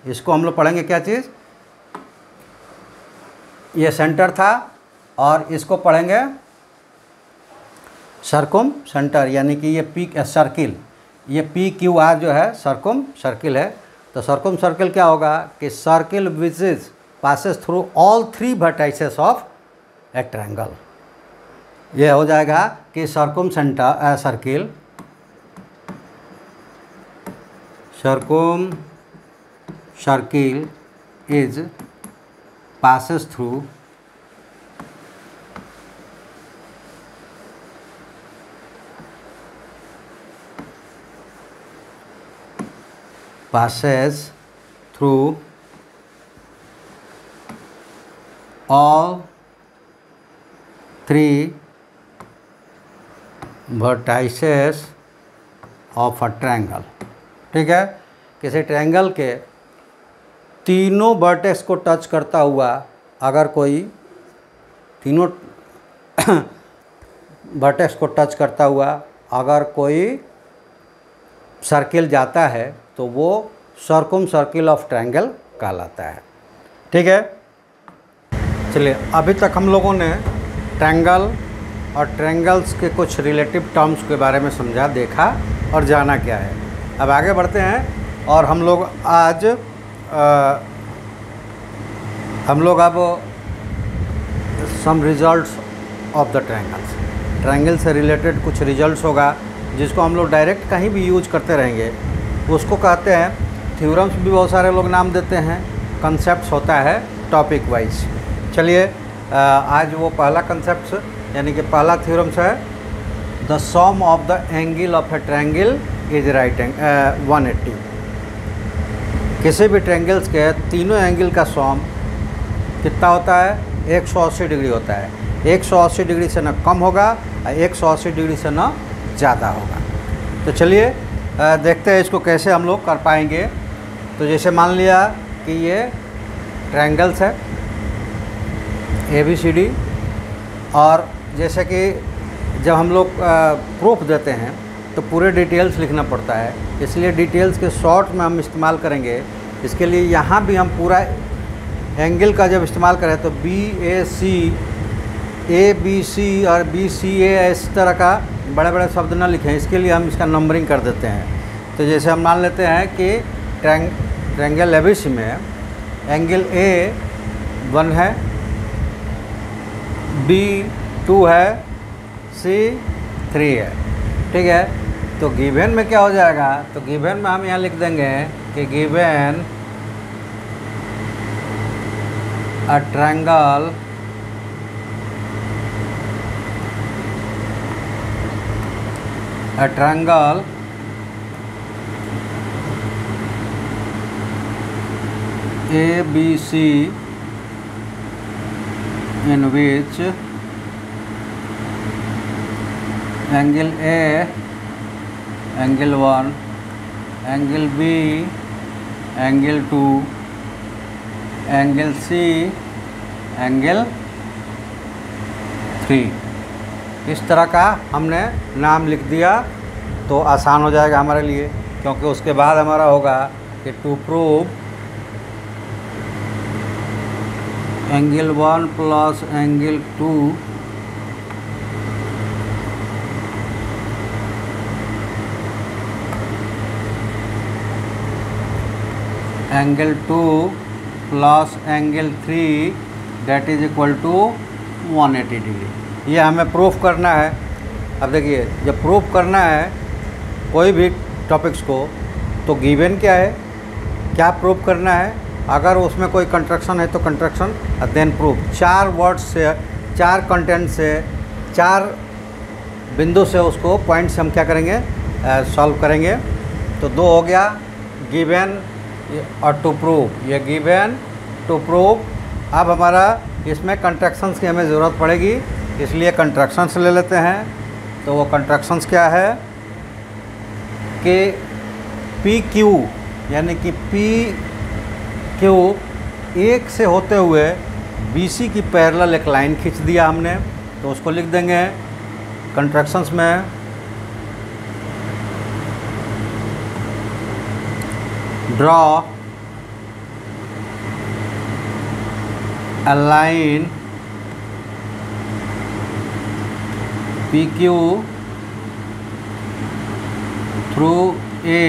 इसको हम लोग पढ़ेंगे क्या चीज़? ये सेंटर था और इसको पढ़ेंगे सर्कुम सेंटर, यानी कि ये पी सर्किल, ये पी क्यू आर जो है सर्कुम सर्किल है। तो सर्कुम सर्किल क्या होगा कि circle which is passes through all three vertices of a triangle. ये हो जाएगा कि circumcircle is passes through all three vertices of a triangle। ठीक है, किसी ट्रायंगल के तीनों वर्टेक्स को टच करता हुआ अगर कोई तीनों वर्टेक्स को टच करता हुआ अगर कोई सर्किल जाता है तो वो सर्कुम सर्किल ऑफ ट्रायंगल कहलाता है। ठीक है, चलिए अभी तक हम लोगों ने ट्रायंगल और ट्रायंगल्स के कुछ रिलेटिव टर्म्स के बारे में समझा, देखा और जाना क्या है। अब आगे बढ़ते हैं और हम लोग अब सम रिजल्ट्स ऑफ द ट्रायंगल से रिलेटेड कुछ रिजल्ट्स होगा जिसको हम लोग डायरेक्ट कहीं भी यूज करते रहेंगे, उसको कहते हैं थ्योरम्स भी बहुत सारे लोग नाम देते हैं, कंसेप्ट्स होता है टॉपिक वाइज। चलिए आज वो पहला कंसेप्ट यानी कि पहला थ्योरम्स है the sum of the angle of a triangle is right 180। किसी भी ट्रायंगल्स के तीनों एंगल का सम कितना होता है? 180 डिग्री होता है। 180 डिग्री से न कम होगा और 180 डिग्री से न ज़्यादा होगा। तो चलिए देखते हैं इसको कैसे हम लोग कर पाएंगे। तो जैसे मान लिया कि ये ट्रायंगल्स है ABCD, और जैसे कि जब हम लोग प्रूफ देते हैं तो पूरे डिटेल्स लिखना पड़ता है, इसलिए डिटेल्स के शॉर्ट में हम इस्तेमाल करेंगे। इसके लिए यहाँ भी हम पूरा एंगल का जब इस्तेमाल करें तो BAC, ABC और BCA इस तरह का बड़े बड़े शब्द ना लिखें, इसके लिए हम इसका नंबरिंग कर देते हैं। तो जैसे हम मान लेते हैं कि ट्रायंगल एबीसी में एंगल ए 1 है, बी 2 है, सी 3 है। ठीक है, तो गिवन में क्या हो जाएगा, तो गिवन में हम यहाँ लिख देंगे कि given a triangle ABC in which angle A, angle 1, angle B, angle 2, angle C, angle 3, इस तरह का हमने नाम लिख दिया तो आसान हो जाएगा हमारे लिए, क्योंकि उसके बाद हमारा होगा कि to prove angle 1 plus angle 2 angle 2 plus angle 3 that is equal to 180 degree. ये हमें प्रूफ करना है। अब देखिए, जब प्रूफ करना है कोई भी टॉपिक्स को तो गिवन क्या है, क्या प्रूफ करना है, अगर उसमें कोई कंस्ट्रक्शन है तो कंस्ट्रक्शन, देन प्रूफ। 4 वर्ड्स से, 4 कंटेंट से, 4 बिंदु से उसको पॉइंट से हम क्या करेंगे, सॉल्व करेंगे। तो 2 हो गया, गिवन और टू प्रूव। ये गिवन टू प्रूव। अब हमारा इसमें कंस्ट्रक्शंस की हमें ज़रूरत पड़ेगी, इसलिए कंस्ट्रक्शंस ले लेते हैं। तो वो कंस्ट्रक्शंस क्या है कि पी क्यू यानी कि पी क्यू एक से होते हुए BC की पैरेलल एक लाइन खींच दिया हमने, तो उसको लिख देंगे कंस्ट्रक्शंस में draw a line PQ through A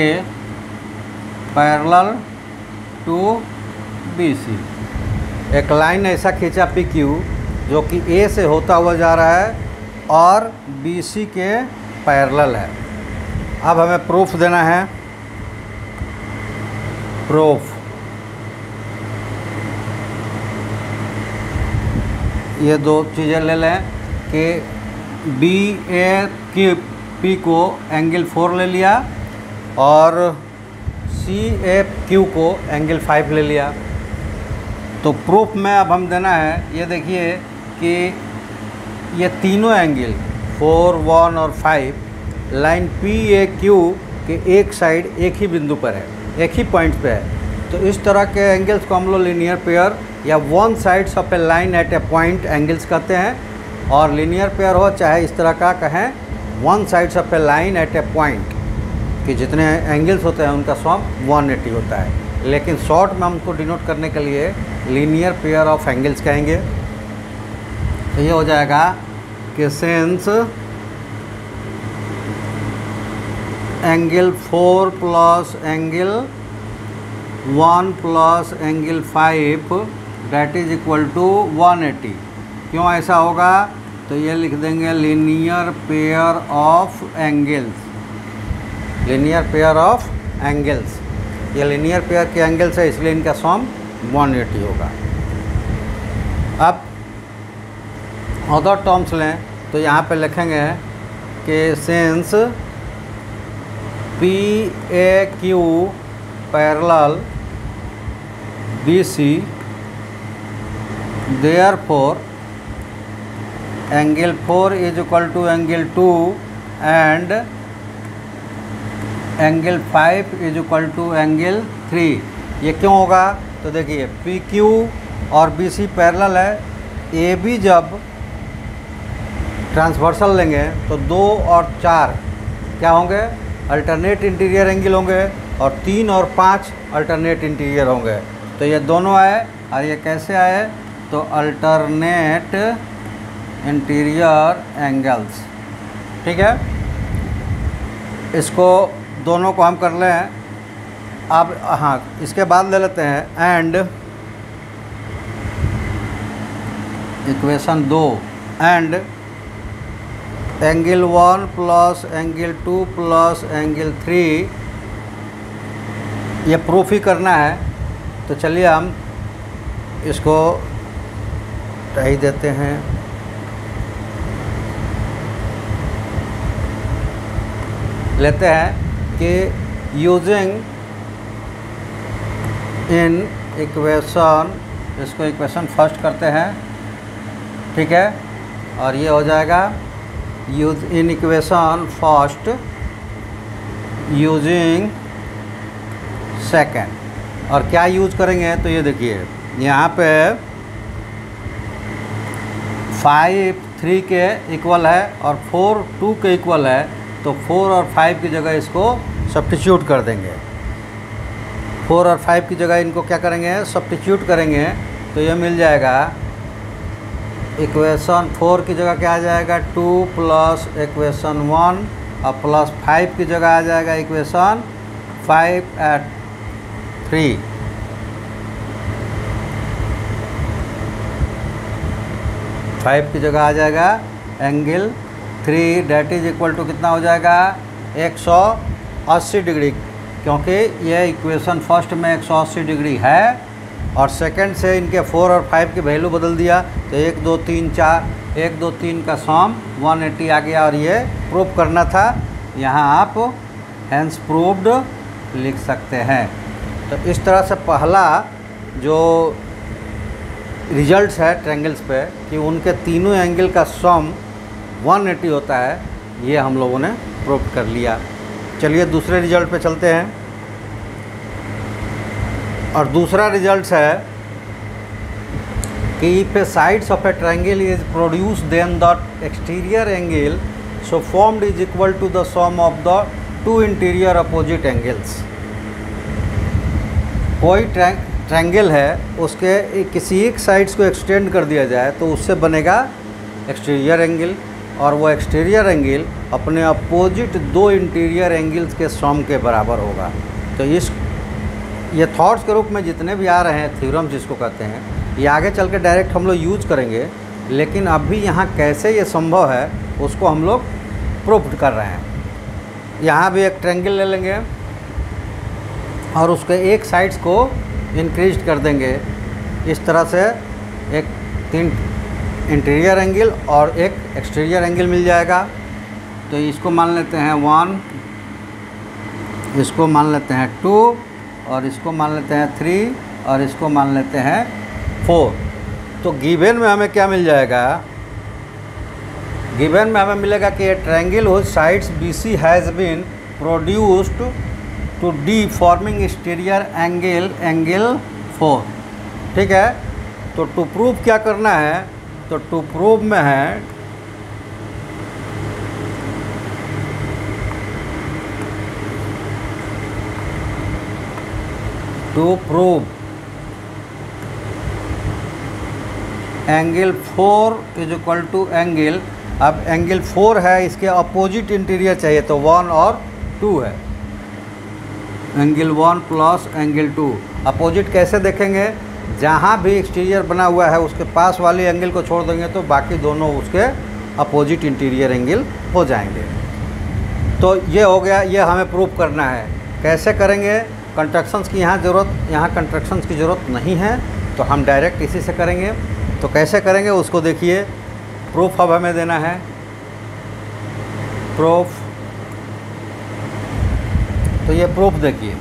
parallel to BC। एक लाइन ऐसा खींचा PQ जो कि A से होता हुआ जा रहा है और BC के पैरेलल है। अब हमें प्रूफ देना है। प्रूफ, ये 2 चीज़ें ले लें कि BAP को एंगल 4 ले लिया और CAQ को एंगल 5 ले लिया। तो प्रूफ में अब हम देना है, ये देखिए कि ये तीनों एंगल 4, 1 और 5 लाइन PAQ के एक साइड एक ही बिंदु पर है, एक ही पॉइंट पे है। तो इस तरह के एंगल्स को हम लोग लीनियर पेयर या one sides of A line at A point angles कहते हैं। और लीनियर पेयर हो चाहे इस तरह का कहें, one sides of A line at A point कि जितने एंगल्स होते हैं उनका सम 180 होता है। लेकिन शॉर्ट में हमको डिनोट करने के लिए लीनियर पेयर ऑफ एंगल्स कहेंगे। तो ये हो जाएगा कि since angle 4 plus angle 1 plus angle 5 that is equal to 180। क्यों ऐसा होगा, तो ये लिख देंगे linear pair of angles. Linear pair of angles, ये लीनियर पेयर के एंगल्स है, इसलिए इनका सम 180 होगा। अब अदर टर्म्स लें तो यहाँ पे लिखेंगे कि since PAQ parallel BC therefore angle 4 is equal to angle 2 and angle 5 is equal to angle 3। ये क्यों होगा, तो देखिए PQ और BC पैरेलल है। AB जब ट्रांसवर्सल लेंगे तो 2 और 4 क्या होंगे, अल्टरनेट इंटीरियर एंगल होंगे, और 3 और 5 अल्टरनेट इंटीरियर होंगे। तो ये दोनों आए, और ये कैसे आए, तो अल्टरनेट इंटीरियर एंगल्स। ठीक है, इसको दोनों को हम कर लें। अब हाँ, इसके बाद ले लेते हैं and equation 2 and angle 1 plus angle 2 plus angle 3, ये प्रूफ ही करना है। तो चलिए हम इसको टाई देते हैं। लेते हैं कि यूजिंग इन इक्वेशन, इसको इक्वेशन फर्स्ट करते हैं, ठीक है। और ये हो जाएगा use in equation first using second. और क्या यूज करेंगे तो ये देखिए यहाँ पे 5 3 के इक्वल है और 4 2 के इक्वल है, तो 4 और 5 की जगह इसको सब्स्टिट्यूट कर देंगे। 4 और 5 की जगह इनको क्या करेंगे, सब्स्टिट्यूट करेंगे। तो ये मिल जाएगा इक्वेशन 4 की जगह क्या आ जाएगा 2 प्लस इक्वेशन 1 और प्लस 5 की जगह आ जाएगा इक्वेशन 5 एट 3। फाइव की जगह आ जाएगा angle 3 that is equal to कितना हो जाएगा 180 डिग्री, क्योंकि ये इक्वेशन फर्स्ट में 180 डिग्री है और सेकंड से इनके 4 और 5 की वैल्यू बदल दिया। तो 1 2 3 4 1 2 3 का सम 180 आ गया और ये प्रूव करना था। यहाँ आप हैंस प्रूव्ड लिख सकते हैं। तो इस तरह से पहला जो रिजल्ट्स है ट्रायंगल्स पे कि उनके तीनों एंगल का सम 180 होता है, ये हम लोगों ने प्रूव कर लिया। चलिए दूसरे रिजल्ट पे चलते हैं। और दूसरा रिजल्ट है कि if a sides of a triangle is produce then the exterior angle so formed is equal to the sum of the 2 interior opposite angles. कोई ट्रायंगल है, उसके किसी एक साइड्स को एक्सटेंड कर दिया जाए तो उससे बनेगा एक्सटीरियर एंगल, और वो एक्सटीरियर एंगल अपने अपोजिट 2 इंटीरियर एंगल्स के सम के बराबर होगा। तो ये थॉट्स के रूप में जितने भी आ रहे हैं थ्योरम जिसको कहते हैं, ये आगे चल के डायरेक्ट हम लोग यूज करेंगे, लेकिन अभी यहाँ कैसे ये संभव है उसको हम लोग प्रूव कर रहे हैं। यहाँ भी एक ट्रायंगल ले लेंगे और उसके एक साइड्स को इंक्रीज कर देंगे इस तरह से, एक 3 इंटीरियर एंगल और एक एक्सटीरियर एंगल मिल जाएगा। तो इसको मान लेते हैं 1, इसको मान लेते हैं 2 और इसको मान लेते हैं 3 और इसको मान लेते हैं 4। तो गिवन में हमें क्या मिल जाएगा, गिवन में हमें मिलेगा कि ये triangle whose sides BC has been produced to D forming exterior angle 4। ठीक है। तो टू प्रूव क्या करना है, तो टू प्रूव में है to prove angle 4 is equal to angle, अब एंगल 4 है, इसके अपोजिट इंटीरियर चाहिए तो 1 और 2 है, एंगल 1 प्लस एंगल 2। अपोजिट कैसे देखेंगे, जहाँ भी एक्सटीरियर बना हुआ है उसके पास वाले एंगल को छोड़ देंगे तो बाकी दोनों उसके अपोजिट इंटीरियर एंगल हो जाएंगे। तो ये हो गया, ये हमें प्रूव करना है। कैसे करेंगे, कंस्ट्रक्शंस की यहाँ कंस्ट्रक्शंस की ज़रूरत नहीं है, तो हम डायरेक्ट इसी से करेंगे। तो कैसे करेंगे उसको देखिए। प्रूफ अब हमें देना है, प्रूफ। तो ये प्रूफ देखिए,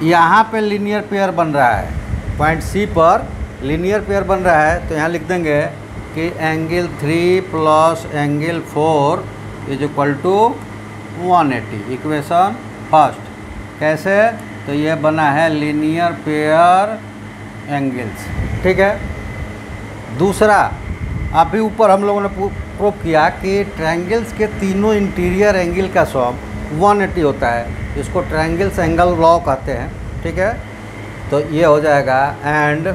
यहाँ पे लीनियर पेयर बन रहा है, पॉइंट C पर लीनियर पेयर बन रहा है। तो यहाँ लिख देंगे कि angle 3 plus angle 4 is equal to 180, equation first. कैसे, तो ये बना है लीनियर पेयर एंगल्स। ठीक है। दूसरा, अभी ऊपर हम लोगों ने प्रूव किया कि ट्रायंगल्स के तीनों इंटीरियर एंगल का सम 180 होता है, इसको ट्रायंगल्स एंगल लॉ कहते हैं। ठीक है। तो ये हो जाएगा and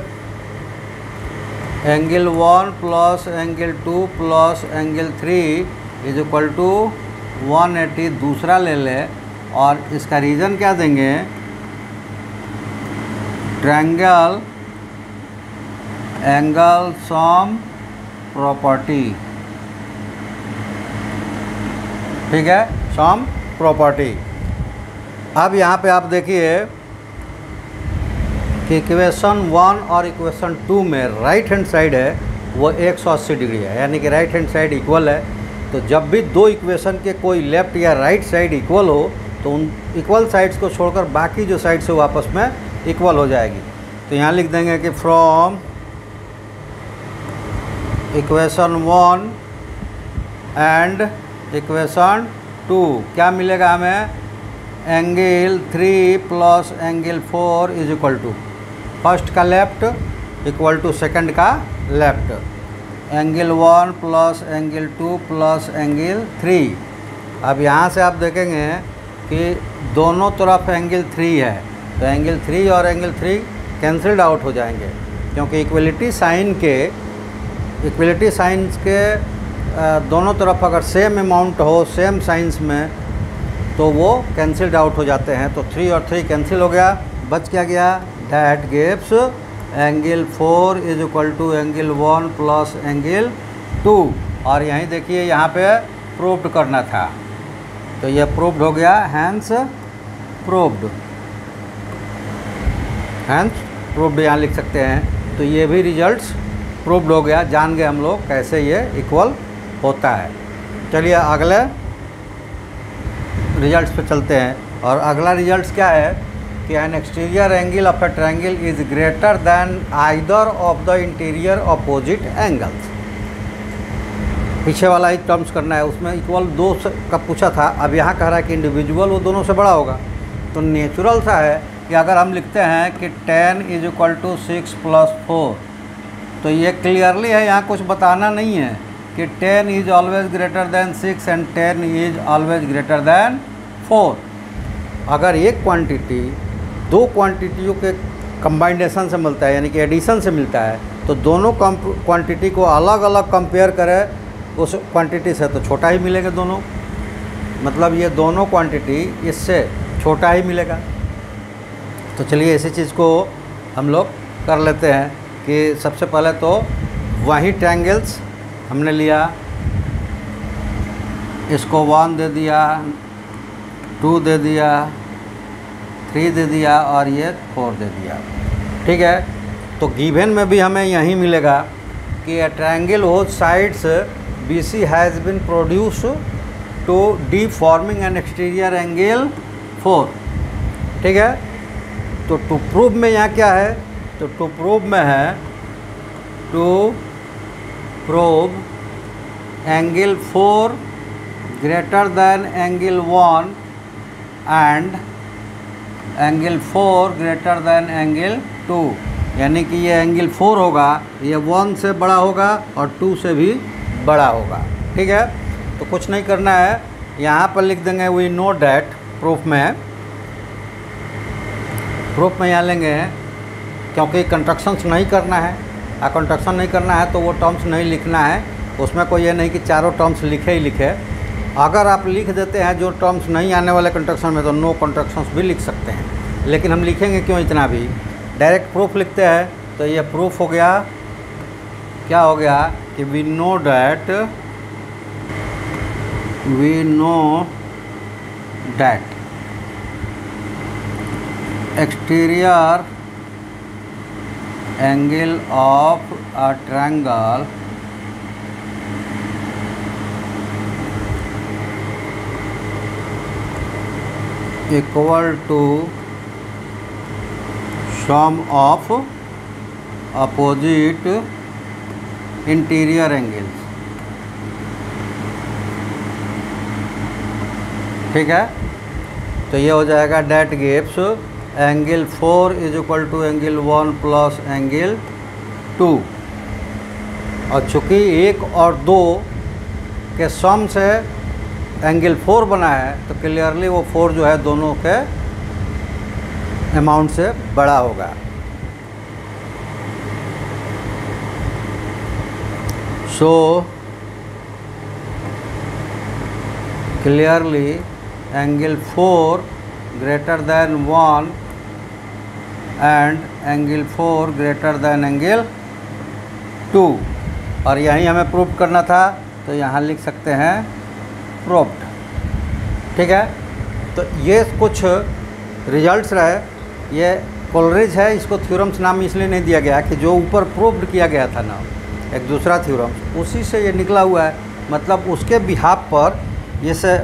angle 1 plus angle 2 plus angle 3 is equal to 180। दूसरा ले लें और इसका रीज़न क्या देंगे, ट्रायंगल एंगल सम प्रॉपर्टी, ठीक है, सम प्रॉपर्टी। अब यहाँ पे आप देखिए कि इक्वेशन 1 और इक्वेशन 2 में राइट हैंड साइड है वो 180 डिग्री है, यानी कि राइट हैंड साइड इक्वल है। तो जब भी दो इक्वेशन के कोई लेफ़्ट या राइट साइड इक्वल हो तो उन इक्वल साइड्स को छोड़कर बाकी जो साइड्स है वो आपस में इक्वल हो जाएगी। तो यहाँ लिख देंगे कि फ्रॉम इक्वेशन 1 एंड इक्वेशन 2 क्या मिलेगा हमें, angle 3 plus angle 4 is equal to first का लेफ्ट इक्वल टू सेकंड का left, angle 1 plus angle 2 plus angle 3। अब यहाँ से आप देखेंगे कि दोनों तरफ एंगल 3 है, तो एंगल 3 और एंगल 3 कैंसल्ड आउट हो जाएंगे, क्योंकि इक्वलिटी साइंस के दोनों तरफ अगर सेम अमाउंट हो सेम साइंस में तो वो कैंसल्ड आउट हो जाते हैं। तो 3 और 3 कैंसिल हो गया, बच क्या गया, that gives angle 4 is equal to angle 1 plus angle 2। और यहीं देखिए यहाँ पे प्रूव्ड करना था, तो ये प्रूव्ड हो गया, हैंस प्रूव्ड यहाँ लिख सकते हैं। तो ये भी रिजल्ट्स प्रूव्ड हो गया, जान गए हम लोग कैसे ये इक्वल होता है। चलिए अगले रिजल्ट्स पे चलते हैं। और अगला रिजल्ट्स क्या है कि N exterior angle of a triangle is greater than either of the interior opposite angles. पीछे वाला ही टर्म्स करना है, उसमें इक्वल 2 का पूछा था, अब यहाँ कह रहा है कि इंडिविजुअल वो दोनों से बड़ा होगा। तो नेचुरल सा है कि अगर हम लिखते हैं कि 10 इज इक्वल टू 6 प्लस 4, तो ये क्लियरली है, यहाँ कुछ बताना नहीं है कि 10 is always greater than 6 and 10 is always greater than 4। अगर एक क्वांटिटी दो क्वांटिटियों के कंबाइनेशन से मिलता है, यानी कि एडिशन से मिलता है, तो दोनों क्वांटिटी को अलग अलग कंपेयर करें उस क्वांटिटी से तो छोटा ही मिलेगा दोनों, मतलब ये दोनों क्वांटिटी इससे छोटा ही मिलेगा। तो चलिए इसी चीज़ को हम लोग कर लेते हैं कि सबसे पहले तो वही ट्रायंगल्स हमने लिया, इसको 1 दे दिया, 2 दे दिया, 3 दे दिया और ये 4 दे दिया, ठीक है। तो गिवन में भी हमें यही मिलेगा कि a triangle whose sides BC has been produced to D forming an exterior angle 4, ठीक है। तो टू प्रूव में यहाँ क्या है, तो टू प्रूव में है to prove angle 4 greater than angle 1 and angle 4 greater than angle 2, यानी कि ये एंगल 4 होगा, ये 1 से बड़ा होगा और 2 से भी बड़ा होगा, ठीक है। तो कुछ नहीं करना है, यहाँ पर लिख देंगे वी नो डैट, प्रूफ में यहाँ लेंगे क्योंकि कंस्ट्रक्शंस नहीं करना है, कंस्ट्रक्शन नहीं करना है तो वो टर्म्स नहीं लिखना है, उसमें कोई ये नहीं कि चारों टर्म्स लिखे ही लिखे। अगर आप लिख देते हैं जो टर्म्स नहीं आने वाले कंस्ट्रक्शन में तो नो कंस्ट्रक्शंस भी लिख सकते हैं, लेकिन हम लिखेंगे क्यों इतना भी, डायरेक्ट प्रूफ लिखते हैं। तो ये प्रूफ हो गया, क्या हो गया कि we know that exterior angle of a triangle equal to sum of opposite interior angles, ठीक है। तो ये हो जाएगा that gives angle 4 is equal to angle 1 plus angle 2, और चूँकि 1 और 2 के सम से एंगल 4 बना है तो क्लियरली वो 4 जो है दोनों के अमाउंट से बड़ा होगा। So clearly angle 4 greater than 1 and angle 4 greater than angle 2। और यहीं हमें प्रूव करना था, तो यहाँ लिख सकते हैं प्रूव्ड। ठीक है, तो ये कुछ रिजल्ट्स रहे। ये कोलरिज है, इसको थ्योरम्स नाम इसलिए नहीं दिया गया कि जो ऊपर प्रूव्ड किया गया था ना एक दूसरा थ्योरम, उसी से ये निकला हुआ है। मतलब उसके बिहाफ पर, जैसे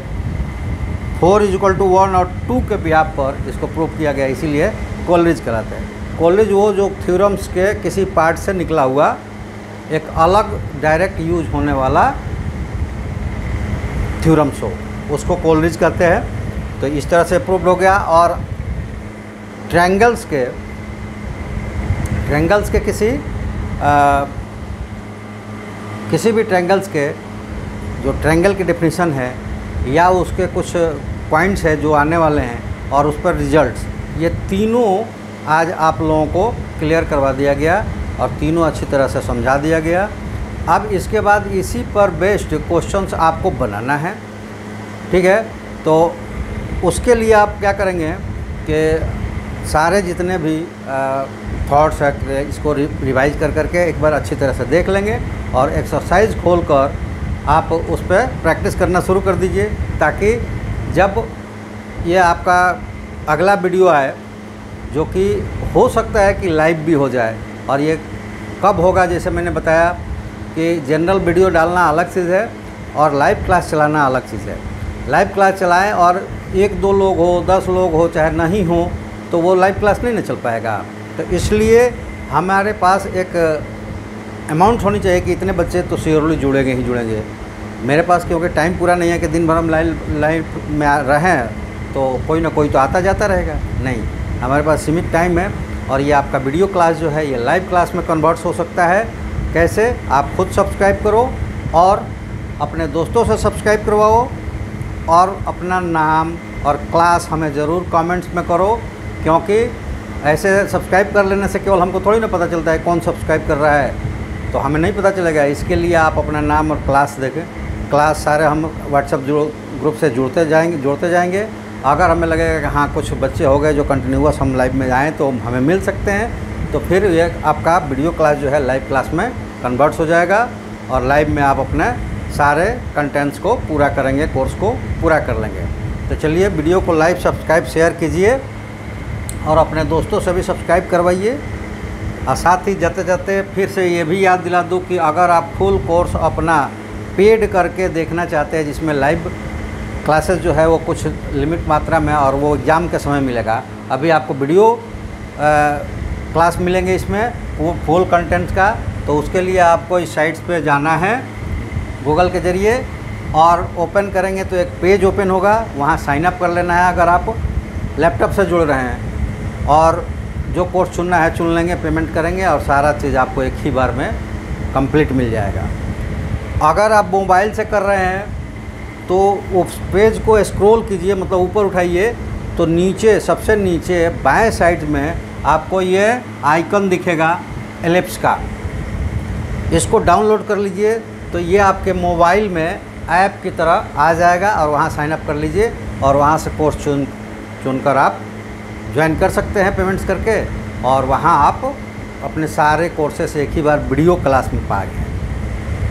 4 = 1 और 2 के बिहाफ पर इसको प्रूव किया गया, इसीलिए कोलरिज कहलाते हैं। कोलरिज वो जो थ्योरम्स के किसी पार्ट से निकला हुआ एक अलग डायरेक्ट यूज होने वाला थ्योरम्स हो, उसको कोलरिज कहते हैं। तो इस तरह से प्रूव हो गया। और ट्रायंगल्स के किसी भी ट्रायंगल्स के जो ट्रायंगल की डेफिनेशन है या उसके कुछ पॉइंट्स है जो आने वाले हैं और उस पर रिजल्ट्स, ये तीनों आज आप लोगों को क्लियर करवा दिया गया और तीनों अच्छी तरह से समझा दिया गया। अब इसके बाद इसी पर बेस्ड क्वेश्चंस आपको बनाना है। ठीक है, तो उसके लिए आप क्या करेंगे कि सारे जितने भी थॉट्स है इसको रिवाइज कर करके एक बार अच्छी तरह से देख लेंगे और एक्सरसाइज खोलकर आप उस पर प्रैक्टिस करना शुरू कर दीजिए, ताकि जब ये आपका अगला वीडियो आए, जो कि हो सकता है कि लाइव भी हो जाए। और ये कब होगा, जैसे मैंने बताया कि जनरल वीडियो डालना अलग चीज़ है और लाइव क्लास चलाना अलग चीज़ है। लाइव क्लास चलाएं और 1-2 लोग हो, 10 लोग हो, चाहे नहीं हो, तो वो लाइव क्लास नहीं ना चल पाएगा। तो इसलिए हमारे पास एक अमाउंट होनी चाहिए कि इतने बच्चे तो श्योरली जुड़ेंगे ही जुड़ेंगे। मेरे पास क्योंकि टाइम पूरा नहीं है कि दिन भर हम लाइव में रहें, तो कोई ना कोई तो आता जाता रहेगा। नहीं, हमारे पास सीमित टाइम है। और ये आपका वीडियो क्लास जो है ये लाइव क्लास में कन्वर्ट हो सकता है। कैसे? आप खुद सब्सक्राइब करो और अपने दोस्तों से सब्सक्राइब करवाओ और अपना नाम और क्लास हमें ज़रूर कमेंट्स में करो, क्योंकि ऐसे सब्सक्राइब कर लेने से केवल हमको थोड़ी ना पता चलता है कौन सब्सक्राइब कर रहा है, तो हमें नहीं पता चलेगा। इसके लिए आप अपना नाम और क्लास देखें। क्लास सारे हम व्हाट्सएप ग्रुप से जोड़ते जाएंगे। अगर हमें लगेगा कि हाँ कुछ बच्चे हो गए जो कंटिन्यूअस हम लाइव में आएँ तो हमें मिल सकते हैं, तो फिर ये आपका वीडियो क्लास जो है लाइव क्लास में कन्वर्ट हो जाएगा और लाइव में आप अपने सारे कंटेंट्स को पूरा करेंगे, कोर्स को पूरा कर लेंगे। तो चलिए वीडियो को लाइव सब्सक्राइब शेयर कीजिए और अपने दोस्तों से भी सब्सक्राइब करवाइए। और साथ ही जाते जाते फिर से ये भी याद दिला दूँ कि अगर आप फुल कोर्स अपना पेड करके देखना चाहते हैं, जिसमें लाइव क्लासेस जो है वो कुछ लिमिट मात्रा में और वो एग्ज़ाम के समय मिलेगा, अभी आपको वीडियो क्लास मिलेंगे इसमें वो फुल कंटेंट का, तो उसके लिए आपको इस साइट्स पे जाना है गूगल के ज़रिए और ओपन करेंगे तो एक पेज ओपन होगा, वहाँ साइन अप कर लेना है अगर आप लैपटॉप से जुड़ रहे हैं, और जो कोर्स चुनना है चुन लेंगे, पेमेंट करेंगे और सारा चीज़ आपको एक ही बार में कंप्लीट मिल जाएगा। अगर आप मोबाइल से कर रहे हैं तो उस पेज को स्क्रॉल कीजिए, मतलब ऊपर उठाइए तो नीचे सबसे नीचे बाएं साइड में आपको ये आइकन दिखेगा एलिप्स का, इसको डाउनलोड कर लीजिए तो ये आपके मोबाइल में ऐप की तरह आ जाएगा और वहाँ साइन अप कर लीजिए और वहाँ से कोर्स चुनकर आप ज्वाइन कर सकते हैं पेमेंट्स करके, और वहाँ आप अपने सारे कोर्सेस एक ही बार वीडियो क्लास में पा गए।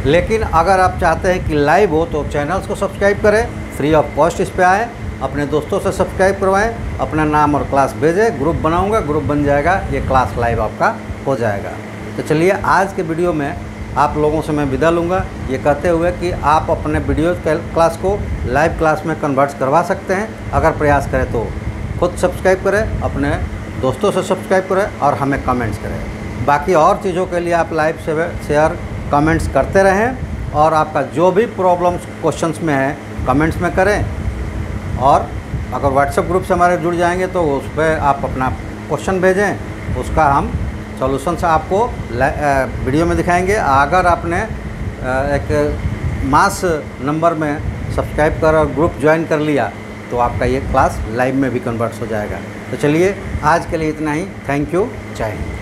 लेकिन अगर आप चाहते हैं कि लाइव हो तो चैनल्स को सब्सक्राइब करें, फ्री ऑफ कॉस्ट इस पे आएँ, अपने दोस्तों से सब्सक्राइब करवाएं, अपना नाम और क्लास भेजें, ग्रुप बनाऊंगा, ग्रुप बन जाएगा, ये क्लास लाइव आपका हो जाएगा। तो चलिए आज के वीडियो में आप लोगों से मैं विदा लूँगा ये कहते हुए कि आप अपने वीडियो क्लास को लाइव क्लास में कन्वर्ट करवा सकते हैं अगर प्रयास करें तो। खुद सब्सक्राइब करें, अपने दोस्तों से सब्सक्राइब करें और हमें कमेंट्स करें। बाकी और चीज़ों के लिए आप लाइव से शेयर कमेंट्स करते रहें और आपका जो भी प्रॉब्लम्स क्वेश्चंस में है कमेंट्स में करें, और अगर व्हाट्सएप ग्रुप से हमारे जुड़ जाएंगे तो उस पर आप अपना क्वेश्चन भेजें, उसका हम सॉल्यूशंस आपको वीडियो में दिखाएंगे। अगर आपने एक मास नंबर में सब्सक्राइब कर और ग्रुप ज्वाइन कर लिया तो आपका ये क्लास लाइव में भी कन्वर्ट हो जाएगा। तो चलिए आज के लिए इतना ही। थैंक यू, जय हिंद।